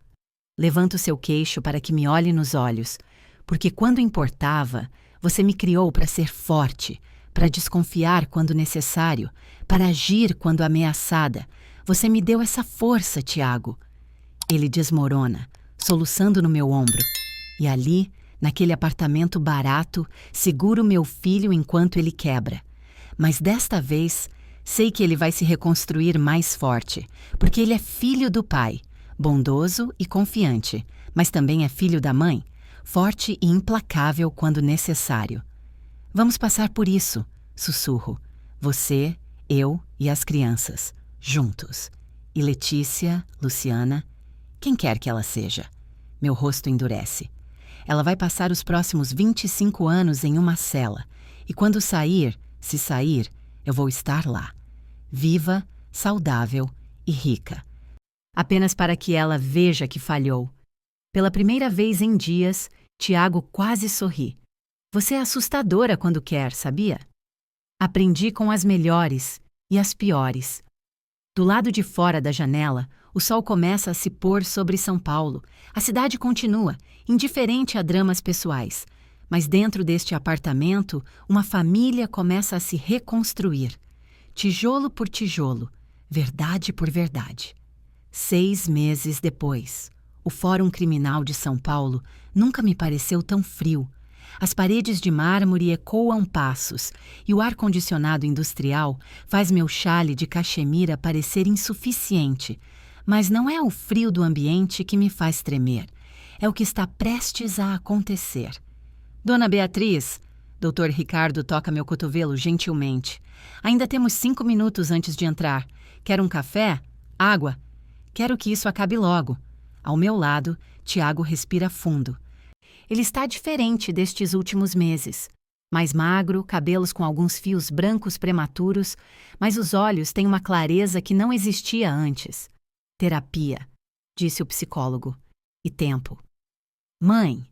Levanta o seu queixo para que me olhe nos olhos, porque quando importava, você me criou para ser forte, para desconfiar quando necessário, para agir quando ameaçada. Você me deu essa força, Tiago. Ele desmorona, soluçando no meu ombro. E ali, naquele apartamento barato, seguro meu filho enquanto ele quebra. Mas desta vez, sei que ele vai se reconstruir mais forte, porque ele é filho do pai, bondoso e confiante, mas também é filho da mãe, forte e implacável quando necessário. Vamos passar por isso, sussurro. Você, eu e as crianças, juntos. E Letícia, Luciana, quem quer que ela seja. Meu rosto endurece. Ela vai passar os próximos 25 anos em uma cela. E quando sair, se sair, eu vou estar lá. Viva, saudável e rica. Apenas para que ela veja que falhou. Pela primeira vez em dias, Tiago quase sorri. Você é assustadora quando quer, sabia? Aprendi com as melhores e as piores. Do lado de fora da janela, o sol começa a se pôr sobre São Paulo. A cidade continua, indiferente a dramas pessoais. Mas dentro deste apartamento, uma família começa a se reconstruir. Tijolo por tijolo, verdade por verdade. 6 meses depois, o Fórum Criminal de São Paulo nunca me pareceu tão frio. As paredes de mármore ecoam passos e o ar-condicionado industrial faz meu chale de cachemira parecer insuficiente. Mas não é o frio do ambiente que me faz tremer. É o que está prestes a acontecer. Dona Beatriz, Dr. Ricardo toca meu cotovelo gentilmente. Ainda temos 5 minutos antes de entrar. Quer um café? Água? Quero que isso acabe logo. Ao meu lado, Tiago respira fundo. Ele está diferente destes últimos meses. Mais magro, cabelos com alguns fios brancos prematuros, mas os olhos têm uma clareza que não existia antes. Terapia, disse o psicólogo. E tempo. Mãe,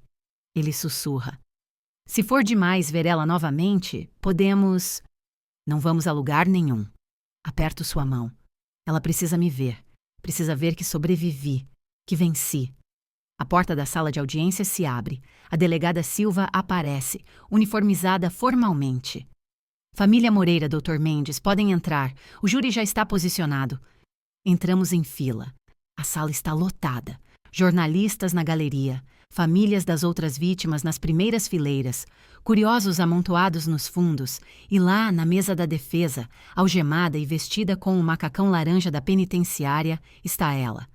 ele sussurra. Se for demais ver ela novamente, podemos... Não vamos a lugar nenhum. Aperto sua mão. Ela precisa me ver. Precisa ver que sobrevivi, que venci. A porta da sala de audiência se abre. A delegada Silva aparece, uniformizada formalmente. Família Moreira, Dr. Mendes, podem entrar. O júri já está posicionado. Entramos em fila. A sala está lotada. Jornalistas na galeria. Famílias das outras vítimas nas primeiras fileiras. Curiosos amontoados nos fundos. E lá, na mesa da defesa, algemada e vestida com o macacão laranja da penitenciária, está ela.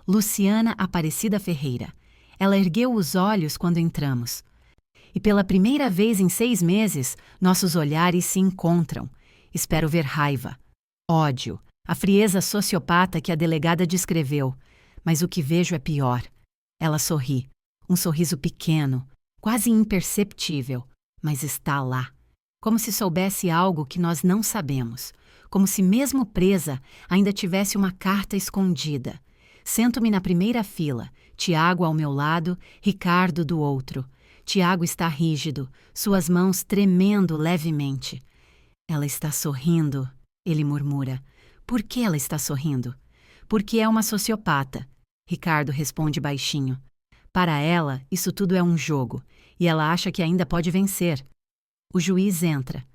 Luciana Aparecida Ferreira. Ela ergueu os olhos quando entramos. E pela primeira vez em 6 meses, nossos olhares se encontram. Espero ver raiva, ódio, a frieza sociopata que a delegada descreveu. Mas o que vejo é pior. Ela sorri. Um sorriso pequeno, quase imperceptível, mas está lá. Como se soubesse algo que nós não sabemos. Como se mesmo presa, ainda tivesse uma carta escondida. Sento-me na primeira fila, Tiago ao meu lado, Ricardo do outro. Tiago está rígido, suas mãos tremendo levemente. Ela está sorrindo, ele murmura. Por que ela está sorrindo? Porque é uma sociopata. Ricardo responde baixinho. Para ela, isso tudo é um jogo, e ela acha que ainda pode vencer. O juiz entra.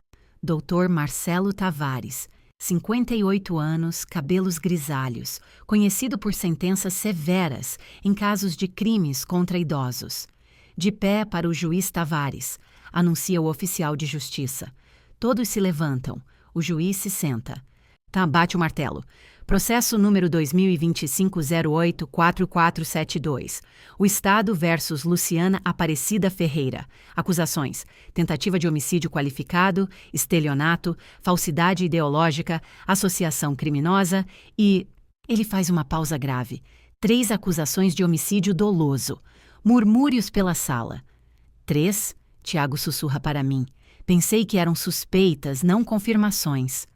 Dr. Marcelo Tavares, 58 anos, cabelos grisalhos, conhecido por sentenças severas em casos de crimes contra idosos. De pé para o juiz Tavares, anuncia o oficial de justiça. Todos se levantam. O juiz se senta. Tá, bate o martelo. Processo número 2025-08-4472. O Estado versus Luciana Aparecida Ferreira. Acusações: tentativa de homicídio qualificado, estelionato, falsidade ideológica, associação criminosa e... Ele faz uma pausa grave. 3 acusações de homicídio doloso. Murmúrios pela sala. 3? Tiago sussurra para mim. Pensei que eram suspeitas, não confirmações.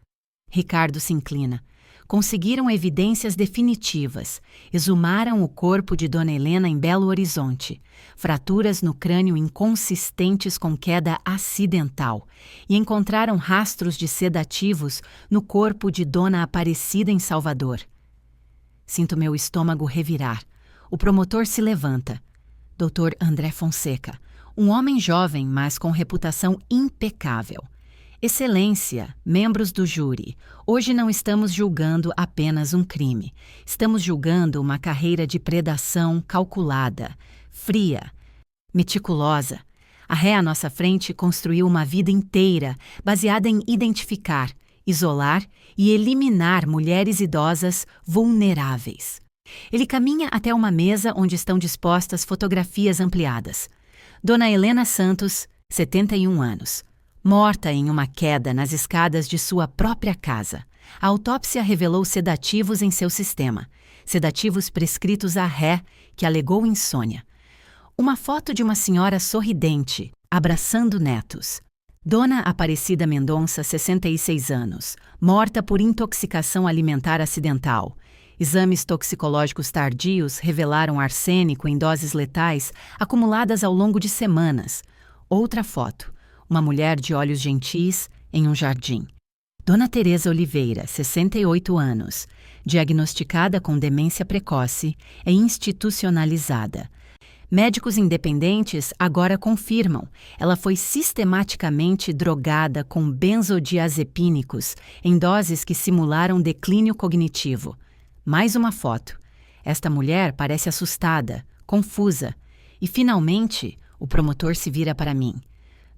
Ricardo se inclina. conseguiram evidências definitivas. Exumaram o corpo de Dona Helena em Belo Horizonte. Fraturas no crânio inconsistentes com queda acidental. E encontraram rastros de sedativos no corpo de Dona Aparecida em Salvador. Sinto meu estômago revirar. O promotor se levanta. Dr. André Fonseca, um homem jovem, mas com reputação impecável. Excelência, membros do júri, hoje não estamos julgando apenas um crime. Estamos julgando uma carreira de predação calculada, fria, meticulosa. A ré à nossa frente construiu uma vida inteira baseada em identificar, isolar e eliminar mulheres idosas vulneráveis. Ele caminha até uma mesa onde estão dispostas fotografias ampliadas. Dona Helena Santos, 71 anos. Morta em uma queda nas escadas de sua própria casa. A autópsia revelou sedativos em seu sistema. Sedativos prescritos à ré, que alegou insônia. Uma foto de uma senhora sorridente, abraçando netos. Dona Aparecida Mendonça, 66 anos. Morta por intoxicação alimentar acidental. Exames toxicológicos tardios revelaram arsênico em doses letais acumuladas ao longo de semanas. Outra foto. Uma mulher de olhos gentis em um jardim. Dona Teresa Oliveira, 68 anos, diagnosticada com demência precoce, é institucionalizada. Médicos independentes agora confirmam. Ela foi sistematicamente drogada com benzodiazepínicos em doses que simularam declínio cognitivo. Mais uma foto. Esta mulher parece assustada, confusa. E, finalmente, o promotor se vira para mim.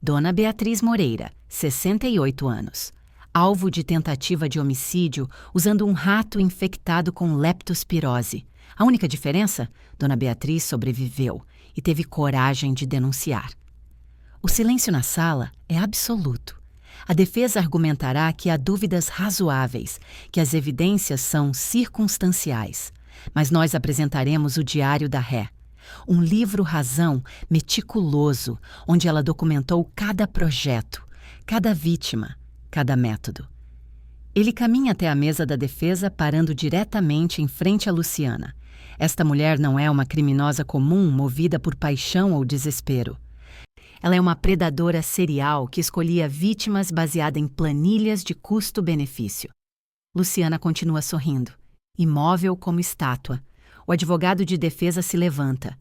Dona Beatriz Moreira, 68 anos. Alvo de tentativa de homicídio usando um rato infectado com leptospirose. A única diferença? Dona Beatriz sobreviveu e teve coragem de denunciar. O silêncio na sala é absoluto. A defesa argumentará que há dúvidas razoáveis, que as evidências são circunstanciais. Mas nós apresentaremos o diário da ré. Um livro-razão meticuloso, onde ela documentou cada projeto, cada vítima, cada método. Ele caminha até a mesa da defesa, parando diretamente em frente a Luciana. Esta mulher não é uma criminosa comum movida por paixão ou desespero. Ela é uma predadora serial que escolhia vítimas baseada em planilhas de custo-benefício. Luciana continua sorrindo, imóvel como estátua. O advogado de defesa se levanta.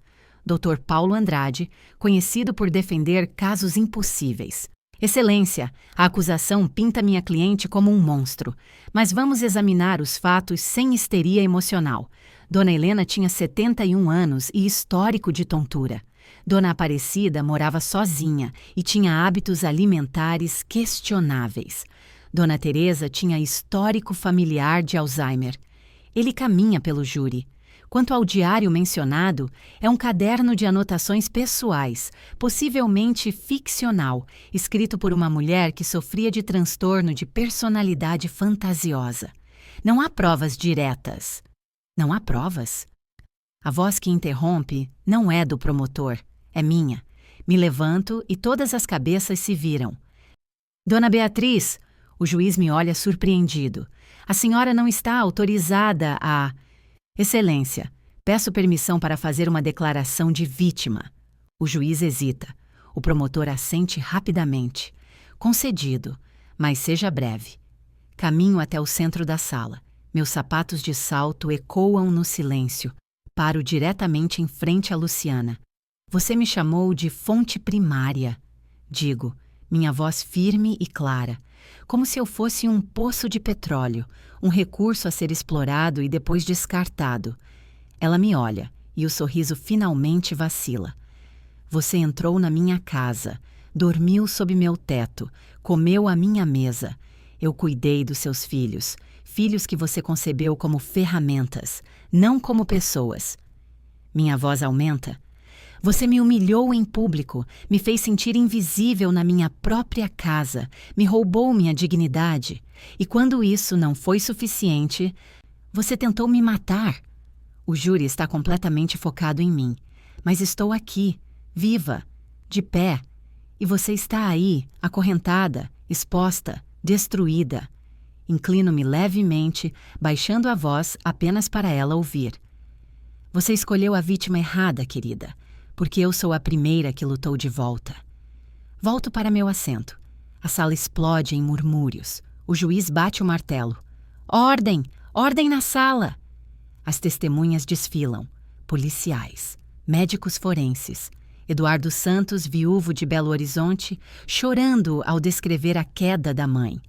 Dr. Paulo Andrade, conhecido por defender casos impossíveis. Excelência, a acusação pinta minha cliente como um monstro. Mas vamos examinar os fatos sem histeria emocional. Dona Helena tinha 71 anos e histórico de tontura. Dona Aparecida morava sozinha e tinha hábitos alimentares questionáveis. Dona Teresa tinha histórico familiar de Alzheimer. Ele caminha pelo júri. Quanto ao diário mencionado, é um caderno de anotações pessoais, possivelmente ficcional, escrito por uma mulher que sofria de transtorno de personalidade fantasiosa. Não há provas diretas. Não há provas? A voz que interrompe não é do promotor, é minha. Me levanto e todas as cabeças se viram. Dona Beatriz, o juiz me olha surpreendido. A senhora não está autorizada a... Excelência, peço permissão para fazer uma declaração de vítima. O juiz hesita. O promotor assente rapidamente. Concedido, mas seja breve. Caminho até o centro da sala. Meus sapatos de salto ecoam no silêncio. Paro diretamente em frente a Luciana. Você me chamou de fonte primária. Digo, minha voz firme e clara, como se eu fosse um poço de petróleo, um recurso a ser explorado e depois descartado. Ela me olha e o sorriso finalmente vacila. Você entrou na minha casa, dormiu sob meu teto, comeu à minha mesa. Eu cuidei dos seus filhos, filhos que você concebeu como ferramentas, não como pessoas. Minha voz aumenta. Você me humilhou em público, me fez sentir invisível na minha própria casa, me roubou minha dignidade. E quando isso não foi suficiente, você tentou me matar. O júri está completamente focado em mim, mas estou aqui, viva, de pé, e você está aí, acorrentada, exposta, destruída. Inclino-me levemente, baixando a voz apenas para ela ouvir. Você escolheu a vítima errada, querida, porque eu sou a primeira que lutou de volta. Volto para meu assento. A sala explode em murmúrios. O juiz bate o martelo. Ordem! Ordem na sala! As testemunhas desfilam. Policiais, médicos forenses, Eduardo Santos, viúvo de Belo Horizonte, chorando ao descrever a queda da mãe.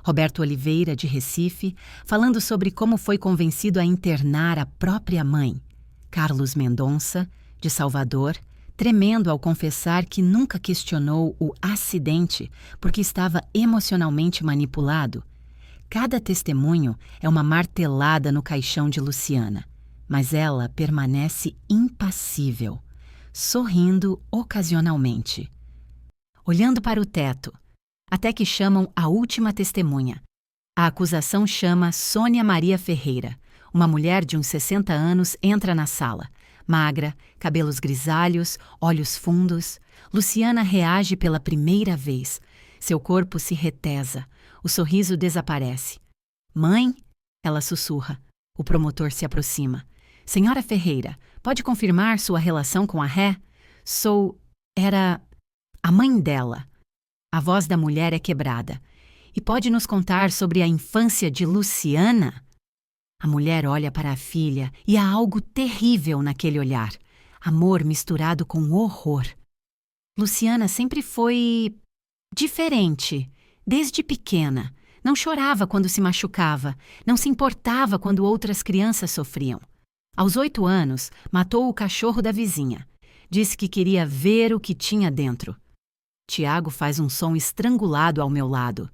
Roberto Oliveira, de Recife, falando sobre como foi convencido a internar a própria mãe. Carlos Mendonça, de Salvador, tremendo ao confessar que nunca questionou o acidente porque estava emocionalmente manipulado. Cada testemunho é uma martelada no caixão de Luciana, mas ela permanece impassível, sorrindo ocasionalmente. Olhando para o teto, até que chamam a última testemunha. A acusação chama Sônia Maria Ferreira. Uma mulher de uns 60 anos entra na sala. Magra, cabelos grisalhos, olhos fundos. Luciana reage pela primeira vez. Seu corpo se retesa. O sorriso desaparece. Mãe? Ela sussurra. O promotor se aproxima. Senhora Ferreira, pode confirmar sua relação com a ré? Era a mãe dela. A voz da mulher é quebrada. E pode nos contar sobre a infância de Luciana? A mulher olha para a filha e há algo terrível naquele olhar. Amor misturado com horror. Luciana sempre foi diferente, desde pequena. Não chorava quando se machucava, não se importava quando outras crianças sofriam. Aos 8 anos, matou o cachorro da vizinha. Disse que queria ver o que tinha dentro. Tiago faz um som estrangulado ao meu lado.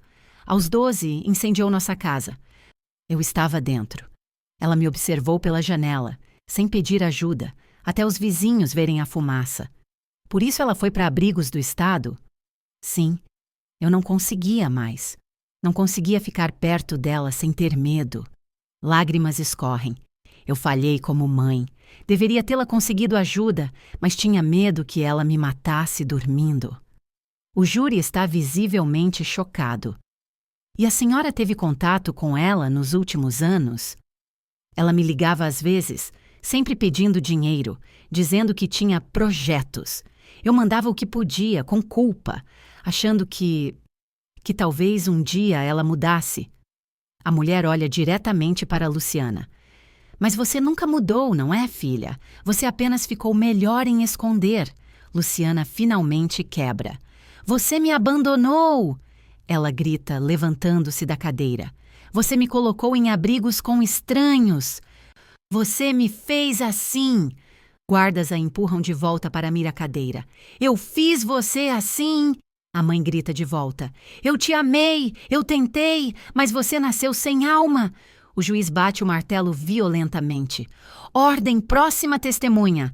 Aos 12, incendiou nossa casa. Eu estava dentro. Ela me observou pela janela, sem pedir ajuda, até os vizinhos verem a fumaça. Por isso ela foi para abrigos do Estado? Sim, eu não conseguia mais. Não conseguia ficar perto dela sem ter medo. Lágrimas escorrem. Eu falhei como mãe. Deveria tê-la conseguido ajuda, mas tinha medo que ela me matasse dormindo. O júri está visivelmente chocado. E a senhora teve contato com ela nos últimos anos? Ela me ligava às vezes, sempre pedindo dinheiro, dizendo que tinha projetos. Eu mandava o que podia, com culpa, achando que talvez um dia ela mudasse. A mulher olha diretamente para Luciana. Mas você nunca mudou, não é, filha? Você apenas ficou melhor em esconder. Luciana finalmente quebra. Você me abandonou! Ela grita, levantando-se da cadeira. Você me colocou em abrigos com estranhos. Você me fez assim. Guardas a empurram de volta para a mira-cadeira. Eu fiz você assim. A mãe grita de volta. Eu te amei, eu tentei, mas você nasceu sem alma. O juiz bate o martelo violentamente. Ordem, próxima testemunha.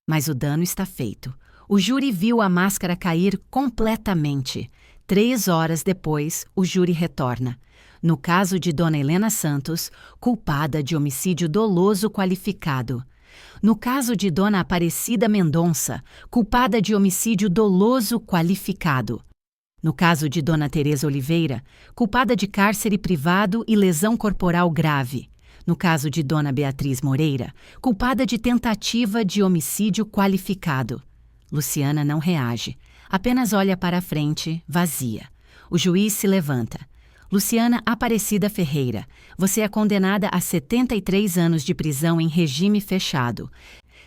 Mas o dano está feito. O júri viu a máscara cair completamente. 3 horas depois, o júri retorna. No caso de Dona Helena Santos, culpada de homicídio doloso qualificado. No caso de Dona Aparecida Mendonça, culpada de homicídio doloso qualificado. No caso de Dona Teresa Oliveira, culpada de cárcere privado e lesão corporal grave. No caso de Dona Beatriz Moreira, culpada de tentativa de homicídio qualificado. Luciana não reage, apenas olha para a frente, vazia. O juiz se levanta. Luciana Aparecida Ferreira, você é condenada a 73 anos de prisão em regime fechado,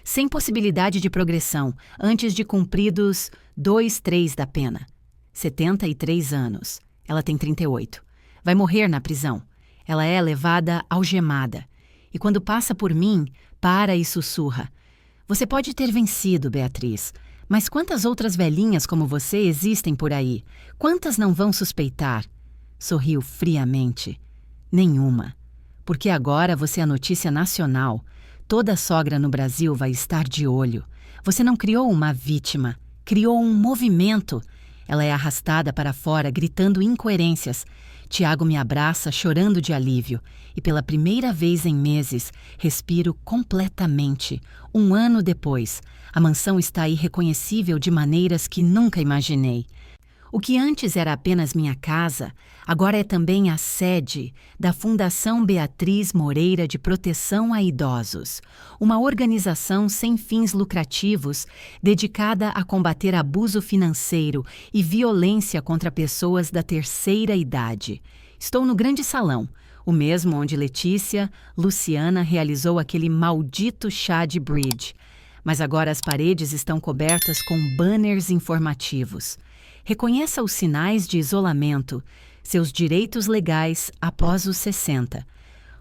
sem possibilidade de progressão, antes de cumpridos 2/3 da pena. 73 anos. Ela tem 38. Vai morrer na prisão. Ela é levada algemada. E quando passa por mim, para e sussurra. Você pode ter vencido, Beatriz, mas quantas outras velhinhas como você existem por aí? Quantas não vão suspeitar? Sorriu friamente. Nenhuma. Porque agora você é notícia nacional. Toda sogra no Brasil vai estar de olho. Você não criou uma vítima, criou um movimento. Ela é arrastada para fora, gritando incoerências. Tiago me abraça, chorando de alívio. E pela primeira vez em meses, respiro completamente. 1 ano depois, a mansão está irreconhecível de maneiras que nunca imaginei. O que antes era apenas minha casa, agora é também a sede da Fundação Beatriz Moreira de Proteção a Idosos, uma organização sem fins lucrativos dedicada a combater abuso financeiro e violência contra pessoas da terceira idade. Estou no grande salão, o mesmo onde Letícia, Luciana realizou aquele maldito chá de bridge. Mas agora as paredes estão cobertas com banners informativos. Reconheça os sinais de isolamento, seus direitos legais após os 60.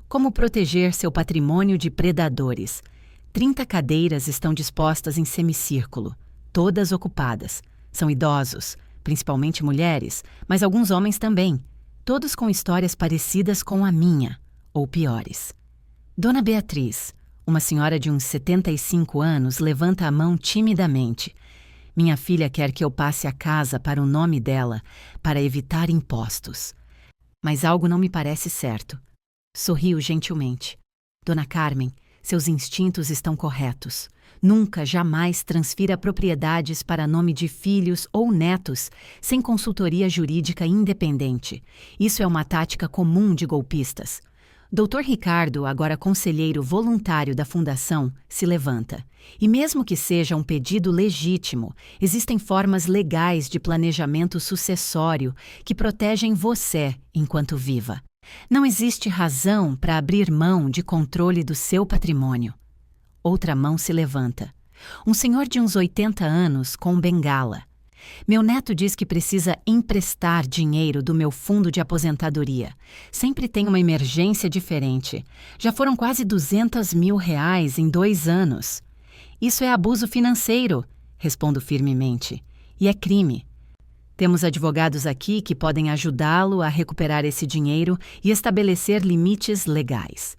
Como proteger seu patrimônio de predadores. 30 cadeiras estão dispostas em semicírculo, todas ocupadas. São idosos, principalmente mulheres, mas alguns homens também, todos com histórias parecidas com a minha, ou piores. Dona Beatriz, uma senhora de uns 75 anos, levanta a mão timidamente. Minha filha quer que eu passe a casa para o nome dela, para evitar impostos. Mas algo não me parece certo. Sorrio gentilmente. Dona Carmen, seus instintos estão corretos. Nunca, jamais transfira propriedades para nome de filhos ou netos sem consultoria jurídica independente. Isso é uma tática comum de golpistas. Dr. Ricardo, agora conselheiro voluntário da Fundação, se levanta. E mesmo que seja um pedido legítimo, existem formas legais de planejamento sucessório que protegem você enquanto viva. Não existe razão para abrir mão de controle do seu patrimônio. Outra mão se levanta. Um senhor de uns 80 anos com bengala. Meu neto diz que precisa emprestar dinheiro do meu fundo de aposentadoria. Sempre tem uma emergência diferente. Já foram quase R$200 mil em 2 anos. Isso é abuso financeiro, respondo firmemente. E é crime. Temos advogados aqui que podem ajudá-lo a recuperar esse dinheiro e estabelecer limites legais.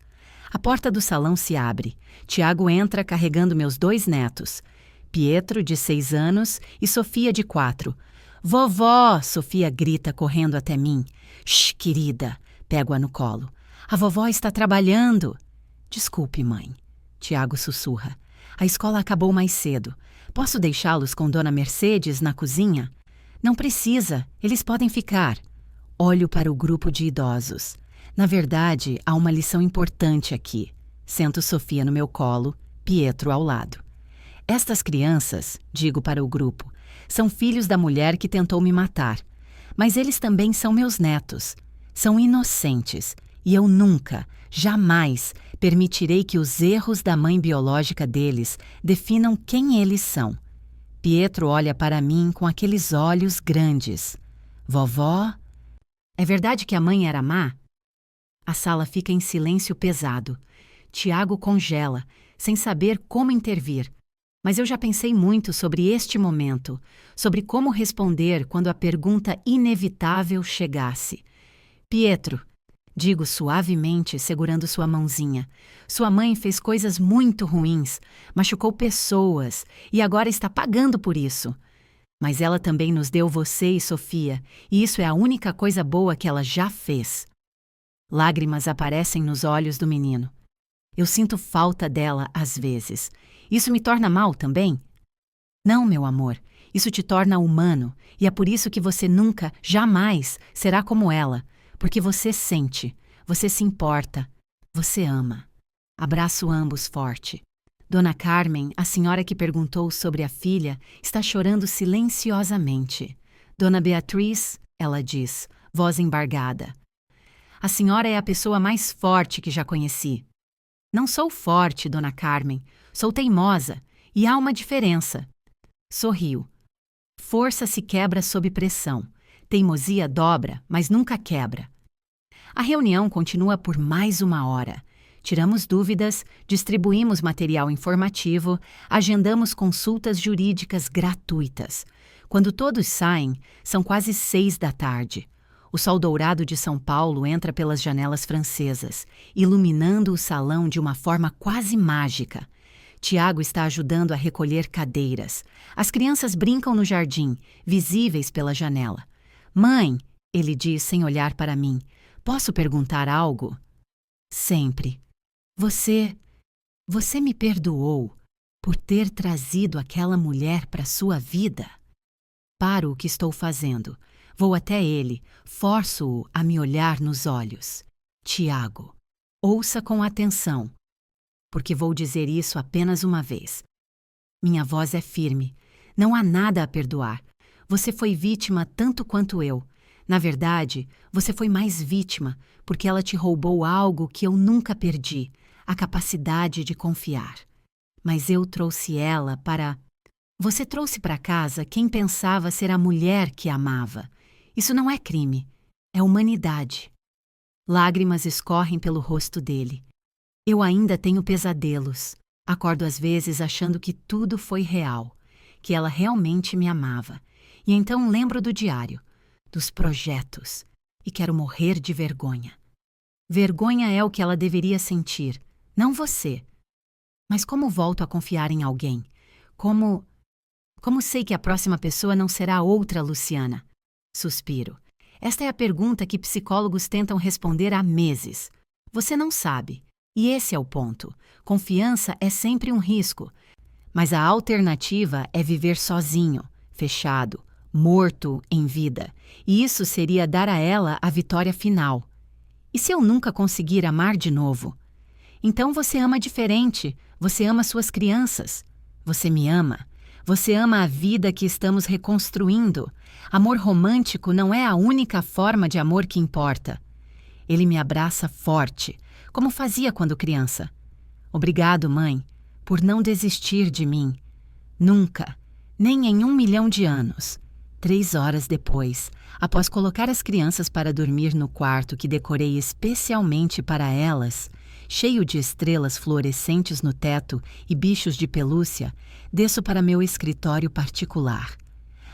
A porta do salão se abre. Tiago entra carregando meus 2 netos. Pietro, de 6 anos, e Sofia, de 4. Vovó! Sofia grita correndo até mim. Shh, querida! Pego-a no colo. A vovó está trabalhando. Desculpe, mãe. Tiago sussurra. A escola acabou mais cedo. Posso deixá-los com Dona Mercedes na cozinha? Não precisa, eles podem ficar. Olho para o grupo de idosos. Na verdade, há uma lição importante aqui. Sento Sofia no meu colo, Pietro ao lado. Estas crianças, digo para o grupo, são filhos da mulher que tentou me matar. Mas eles também são meus netos. São inocentes. E eu nunca, jamais, permitirei que os erros da mãe biológica deles definam quem eles são. Pietro olha para mim com aqueles olhos grandes. Vovó? É verdade que a mãe era má? A sala fica em silêncio pesado. Tiago congela, sem saber como intervir. Mas eu já pensei muito sobre este momento, sobre como responder quando a pergunta inevitável chegasse. Pietro, digo suavemente, segurando sua mãozinha, sua mãe fez coisas muito ruins, machucou pessoas e agora está pagando por isso. Mas ela também nos deu você e Sofia, e isso é a única coisa boa que ela já fez. Lágrimas aparecem nos olhos do menino. Eu sinto falta dela às vezes. Isso me torna mal também? Não, meu amor. Isso te torna humano, e é por isso que você nunca, jamais, será como ela. Porque você sente, você se importa, você ama. Abraço ambos forte. Dona Carmen, a senhora que perguntou sobre a filha, está chorando silenciosamente. Dona Beatriz, ela diz, voz embargada. A senhora é a pessoa mais forte que já conheci. Não sou forte, Dona Carmen. Sou teimosa, e há uma diferença. Sorriu. Força se quebra sob pressão. Teimosia dobra, mas nunca quebra. A reunião continua por mais 1 hora. Tiramos dúvidas, distribuímos material informativo, agendamos consultas jurídicas gratuitas. Quando todos saem, são quase 6 da tarde. O sol dourado de São Paulo entra pelas janelas francesas, iluminando o salão de uma forma quase mágica. Tiago está ajudando a recolher cadeiras. As crianças brincam no jardim, visíveis pela janela. Mãe, ele diz sem olhar para mim, posso perguntar algo? Sempre. Você me perdoou por ter trazido aquela mulher para sua vida? Paro o que estou fazendo. Vou até ele, forço-o a me olhar nos olhos. Tiago, ouça com atenção, porque vou dizer isso apenas uma vez. Minha voz é firme. Não há nada a perdoar. Você foi vítima tanto quanto eu. Na verdade, você foi mais vítima, porque ela te roubou algo que eu nunca perdi, a capacidade de confiar. Mas eu trouxe ela para... Você trouxe para casa quem pensava ser a mulher que amava. Isso não é crime, é humanidade. Lágrimas escorrem pelo rosto dele. Eu ainda tenho pesadelos. Acordo às vezes achando que tudo foi real, que ela realmente me amava. E então lembro do diário, dos projetos, e quero morrer de vergonha. Vergonha é o que ela deveria sentir, não você. Mas como volto a confiar em alguém? Como sei que a próxima pessoa não será outra Luciana? Suspiro. Esta é a pergunta que psicólogos tentam responder há meses. Você não sabe. E esse é o ponto. Confiança é sempre um risco. Mas a alternativa é viver sozinho, fechado, morto em vida. E isso seria dar a ela a vitória final. E se eu nunca conseguir amar de novo? Então você ama diferente. Você ama suas crianças. Você me ama. Você ama a vida que estamos reconstruindo. Amor romântico não é a única forma de amor que importa. Ele me abraça forte, como fazia quando criança. Obrigado, mãe, por não desistir de mim. Nunca, nem em 1 milhão de anos. 3 horas depois, após colocar as crianças para dormir no quarto que decorei especialmente para elas, cheio de estrelas fluorescentes no teto e bichos de pelúcia, desço para meu escritório particular.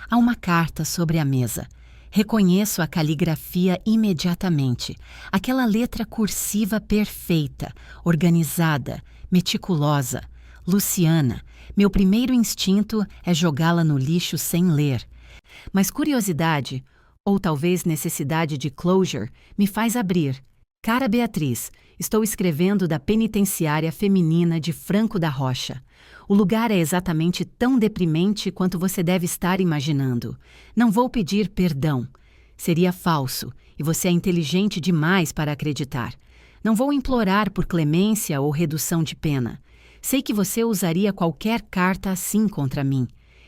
Há uma carta sobre a mesa. Reconheço a caligrafia imediatamente. Aquela letra cursiva perfeita, organizada, meticulosa. Luciana. Meu primeiro instinto é jogá-la no lixo sem ler. Mas curiosidade, ou talvez necessidade de closure, me faz abrir. Cara Beatriz, estou escrevendo da penitenciária feminina de Franco da Rocha. O lugar é exatamente tão deprimente quanto você deve estar imaginando. Não vou pedir perdão. Seria falso, e você é inteligente demais para acreditar. Não vou implorar por clemência ou redução de pena. Sei que você usaria qualquer carta assim contra mim.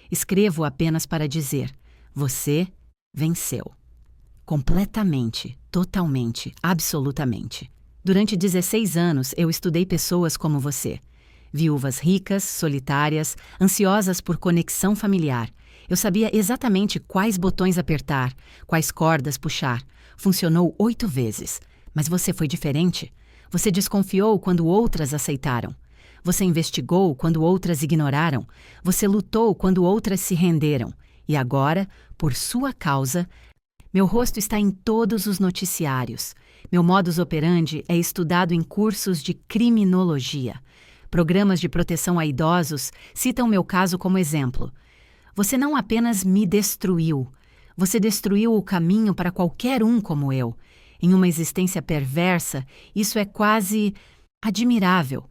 Escrevo apenas para dizer: você venceu. Completamente, totalmente, absolutamente. Durante 16 anos, eu estudei pessoas como você. Viúvas ricas, solitárias, ansiosas por conexão familiar. Eu sabia exatamente quais botões apertar, quais cordas puxar. Funcionou 8 vezes. Mas você foi diferente. Você desconfiou quando outras aceitaram. Você investigou quando outras ignoraram. Você lutou quando outras se renderam. E agora, por sua causa, meu rosto está em todos os noticiários. Meu modus operandi é estudado em cursos de criminologia. Programas de proteção a idosos citam meu caso como exemplo. Você não apenas me destruiu, você destruiu o caminho para qualquer um como eu. Em uma existência perversa, isso é quase admirável.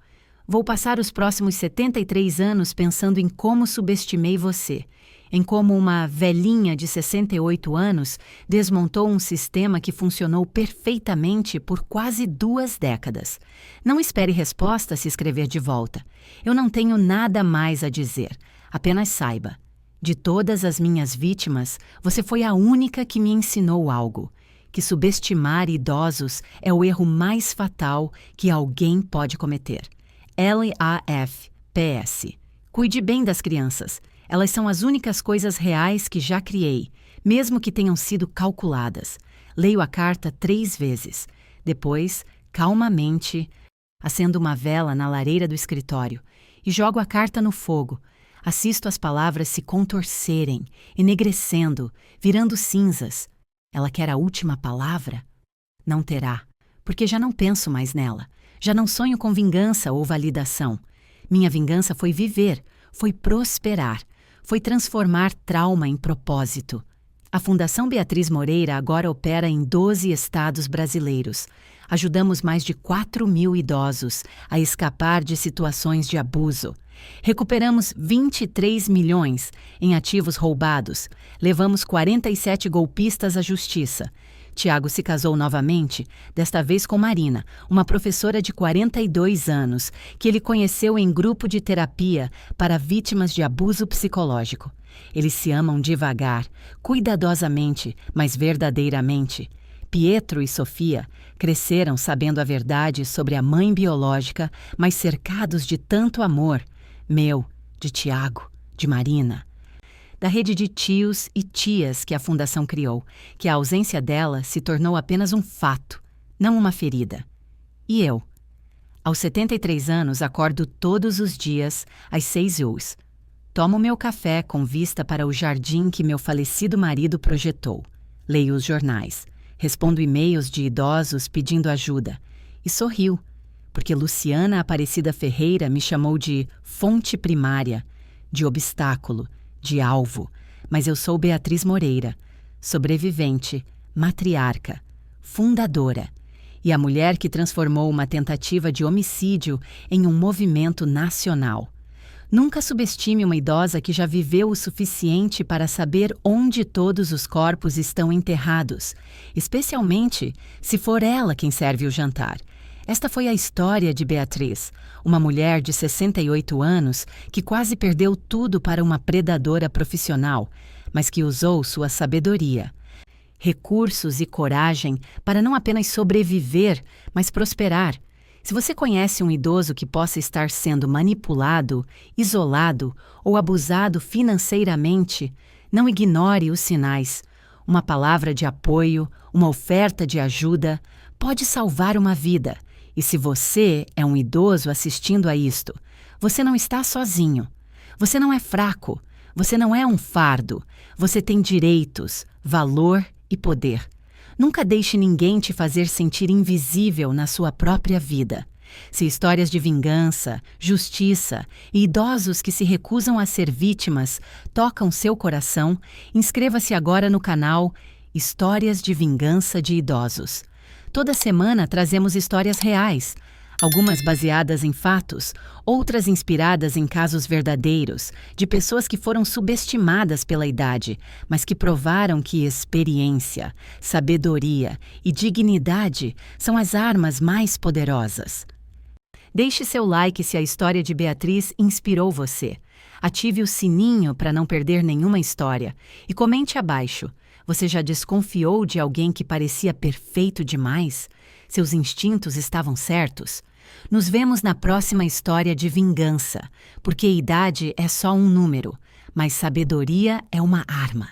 Vou passar os próximos 73 anos pensando em como subestimei você, em como uma velhinha de 68 anos desmontou um sistema que funcionou perfeitamente por quase 2 décadas. Não espere resposta se escrever de volta. Eu não tenho nada mais a dizer. Apenas saiba. De todas as minhas vítimas, você foi a única que me ensinou algo. Que subestimar idosos é o erro mais fatal que alguém pode cometer. LAF, PS. Cuide bem das crianças. Elas são as únicas coisas reais que já criei, mesmo que tenham sido calculadas. Leio a carta 3 vezes. Depois, calmamente, acendo uma vela na lareira do escritório e jogo a carta no fogo. Assisto as palavras se contorcerem, enegrecendo, virando cinzas. Ela quer a última palavra? Não terá, porque já não penso mais nela. Já não sonho com vingança ou validação. Minha vingança foi viver, foi prosperar, foi transformar trauma em propósito. A Fundação Beatriz Moreira agora opera em 12 estados brasileiros. Ajudamos mais de 4.000 idosos a escapar de situações de abuso. Recuperamos 23 milhões em ativos roubados. Levamos 47 golpistas à justiça. Tiago se casou novamente, desta vez com Marina, uma professora de 42 anos, que ele conheceu em grupo de terapia para vítimas de abuso psicológico. Eles se amam devagar, cuidadosamente, mas verdadeiramente. Pietro e Sofia cresceram sabendo a verdade sobre a mãe biológica, mas cercados de tanto amor. Meu, de Tiago, de Marina. Da rede de tios e tias que a Fundação criou, que a ausência dela se tornou apenas um fato, não uma ferida. E eu? Aos 73 anos, acordo todos os dias às 6h. Tomo meu café com vista para o jardim que meu falecido marido projetou. Leio os jornais. Respondo e-mails de idosos pedindo ajuda. E sorrio, porque Luciana Aparecida Ferreira me chamou de fonte primária, de obstáculo, de alvo. Mas eu sou Beatriz Moreira, sobrevivente, matriarca, fundadora e a mulher que transformou uma tentativa de homicídio em um movimento nacional. Nunca subestime uma idosa que já viveu o suficiente para saber onde todos os corpos estão enterrados, especialmente se for ela quem serve o jantar. Esta foi a história de Beatriz, uma mulher de 68 anos que quase perdeu tudo para uma predadora profissional, mas que usou sua sabedoria, recursos e coragem para não apenas sobreviver, mas prosperar. Se você conhece um idoso que possa estar sendo manipulado, isolado ou abusado financeiramente, não ignore os sinais. Uma palavra de apoio, uma oferta de ajuda, pode salvar uma vida. E se você é um idoso assistindo a isto, você não está sozinho. Você não é fraco. Você não é um fardo. Você tem direitos, valor e poder. Nunca deixe ninguém te fazer sentir invisível na sua própria vida. Se histórias de vingança, justiça e idosos que se recusam a ser vítimas tocam seu coração, inscreva-se agora no canal Histórias de Vingança de Idosos. Toda semana trazemos histórias reais, algumas baseadas em fatos, outras inspiradas em casos verdadeiros, de pessoas que foram subestimadas pela idade, mas que provaram que experiência, sabedoria e dignidade são as armas mais poderosas. Deixe seu like se a história de Beatriz inspirou você. Ative o sininho para não perder nenhuma história e comente abaixo. Você já desconfiou de alguém que parecia perfeito demais? Seus instintos estavam certos? Nos vemos na próxima história de vingança, porque idade é só um número, mas sabedoria é uma arma.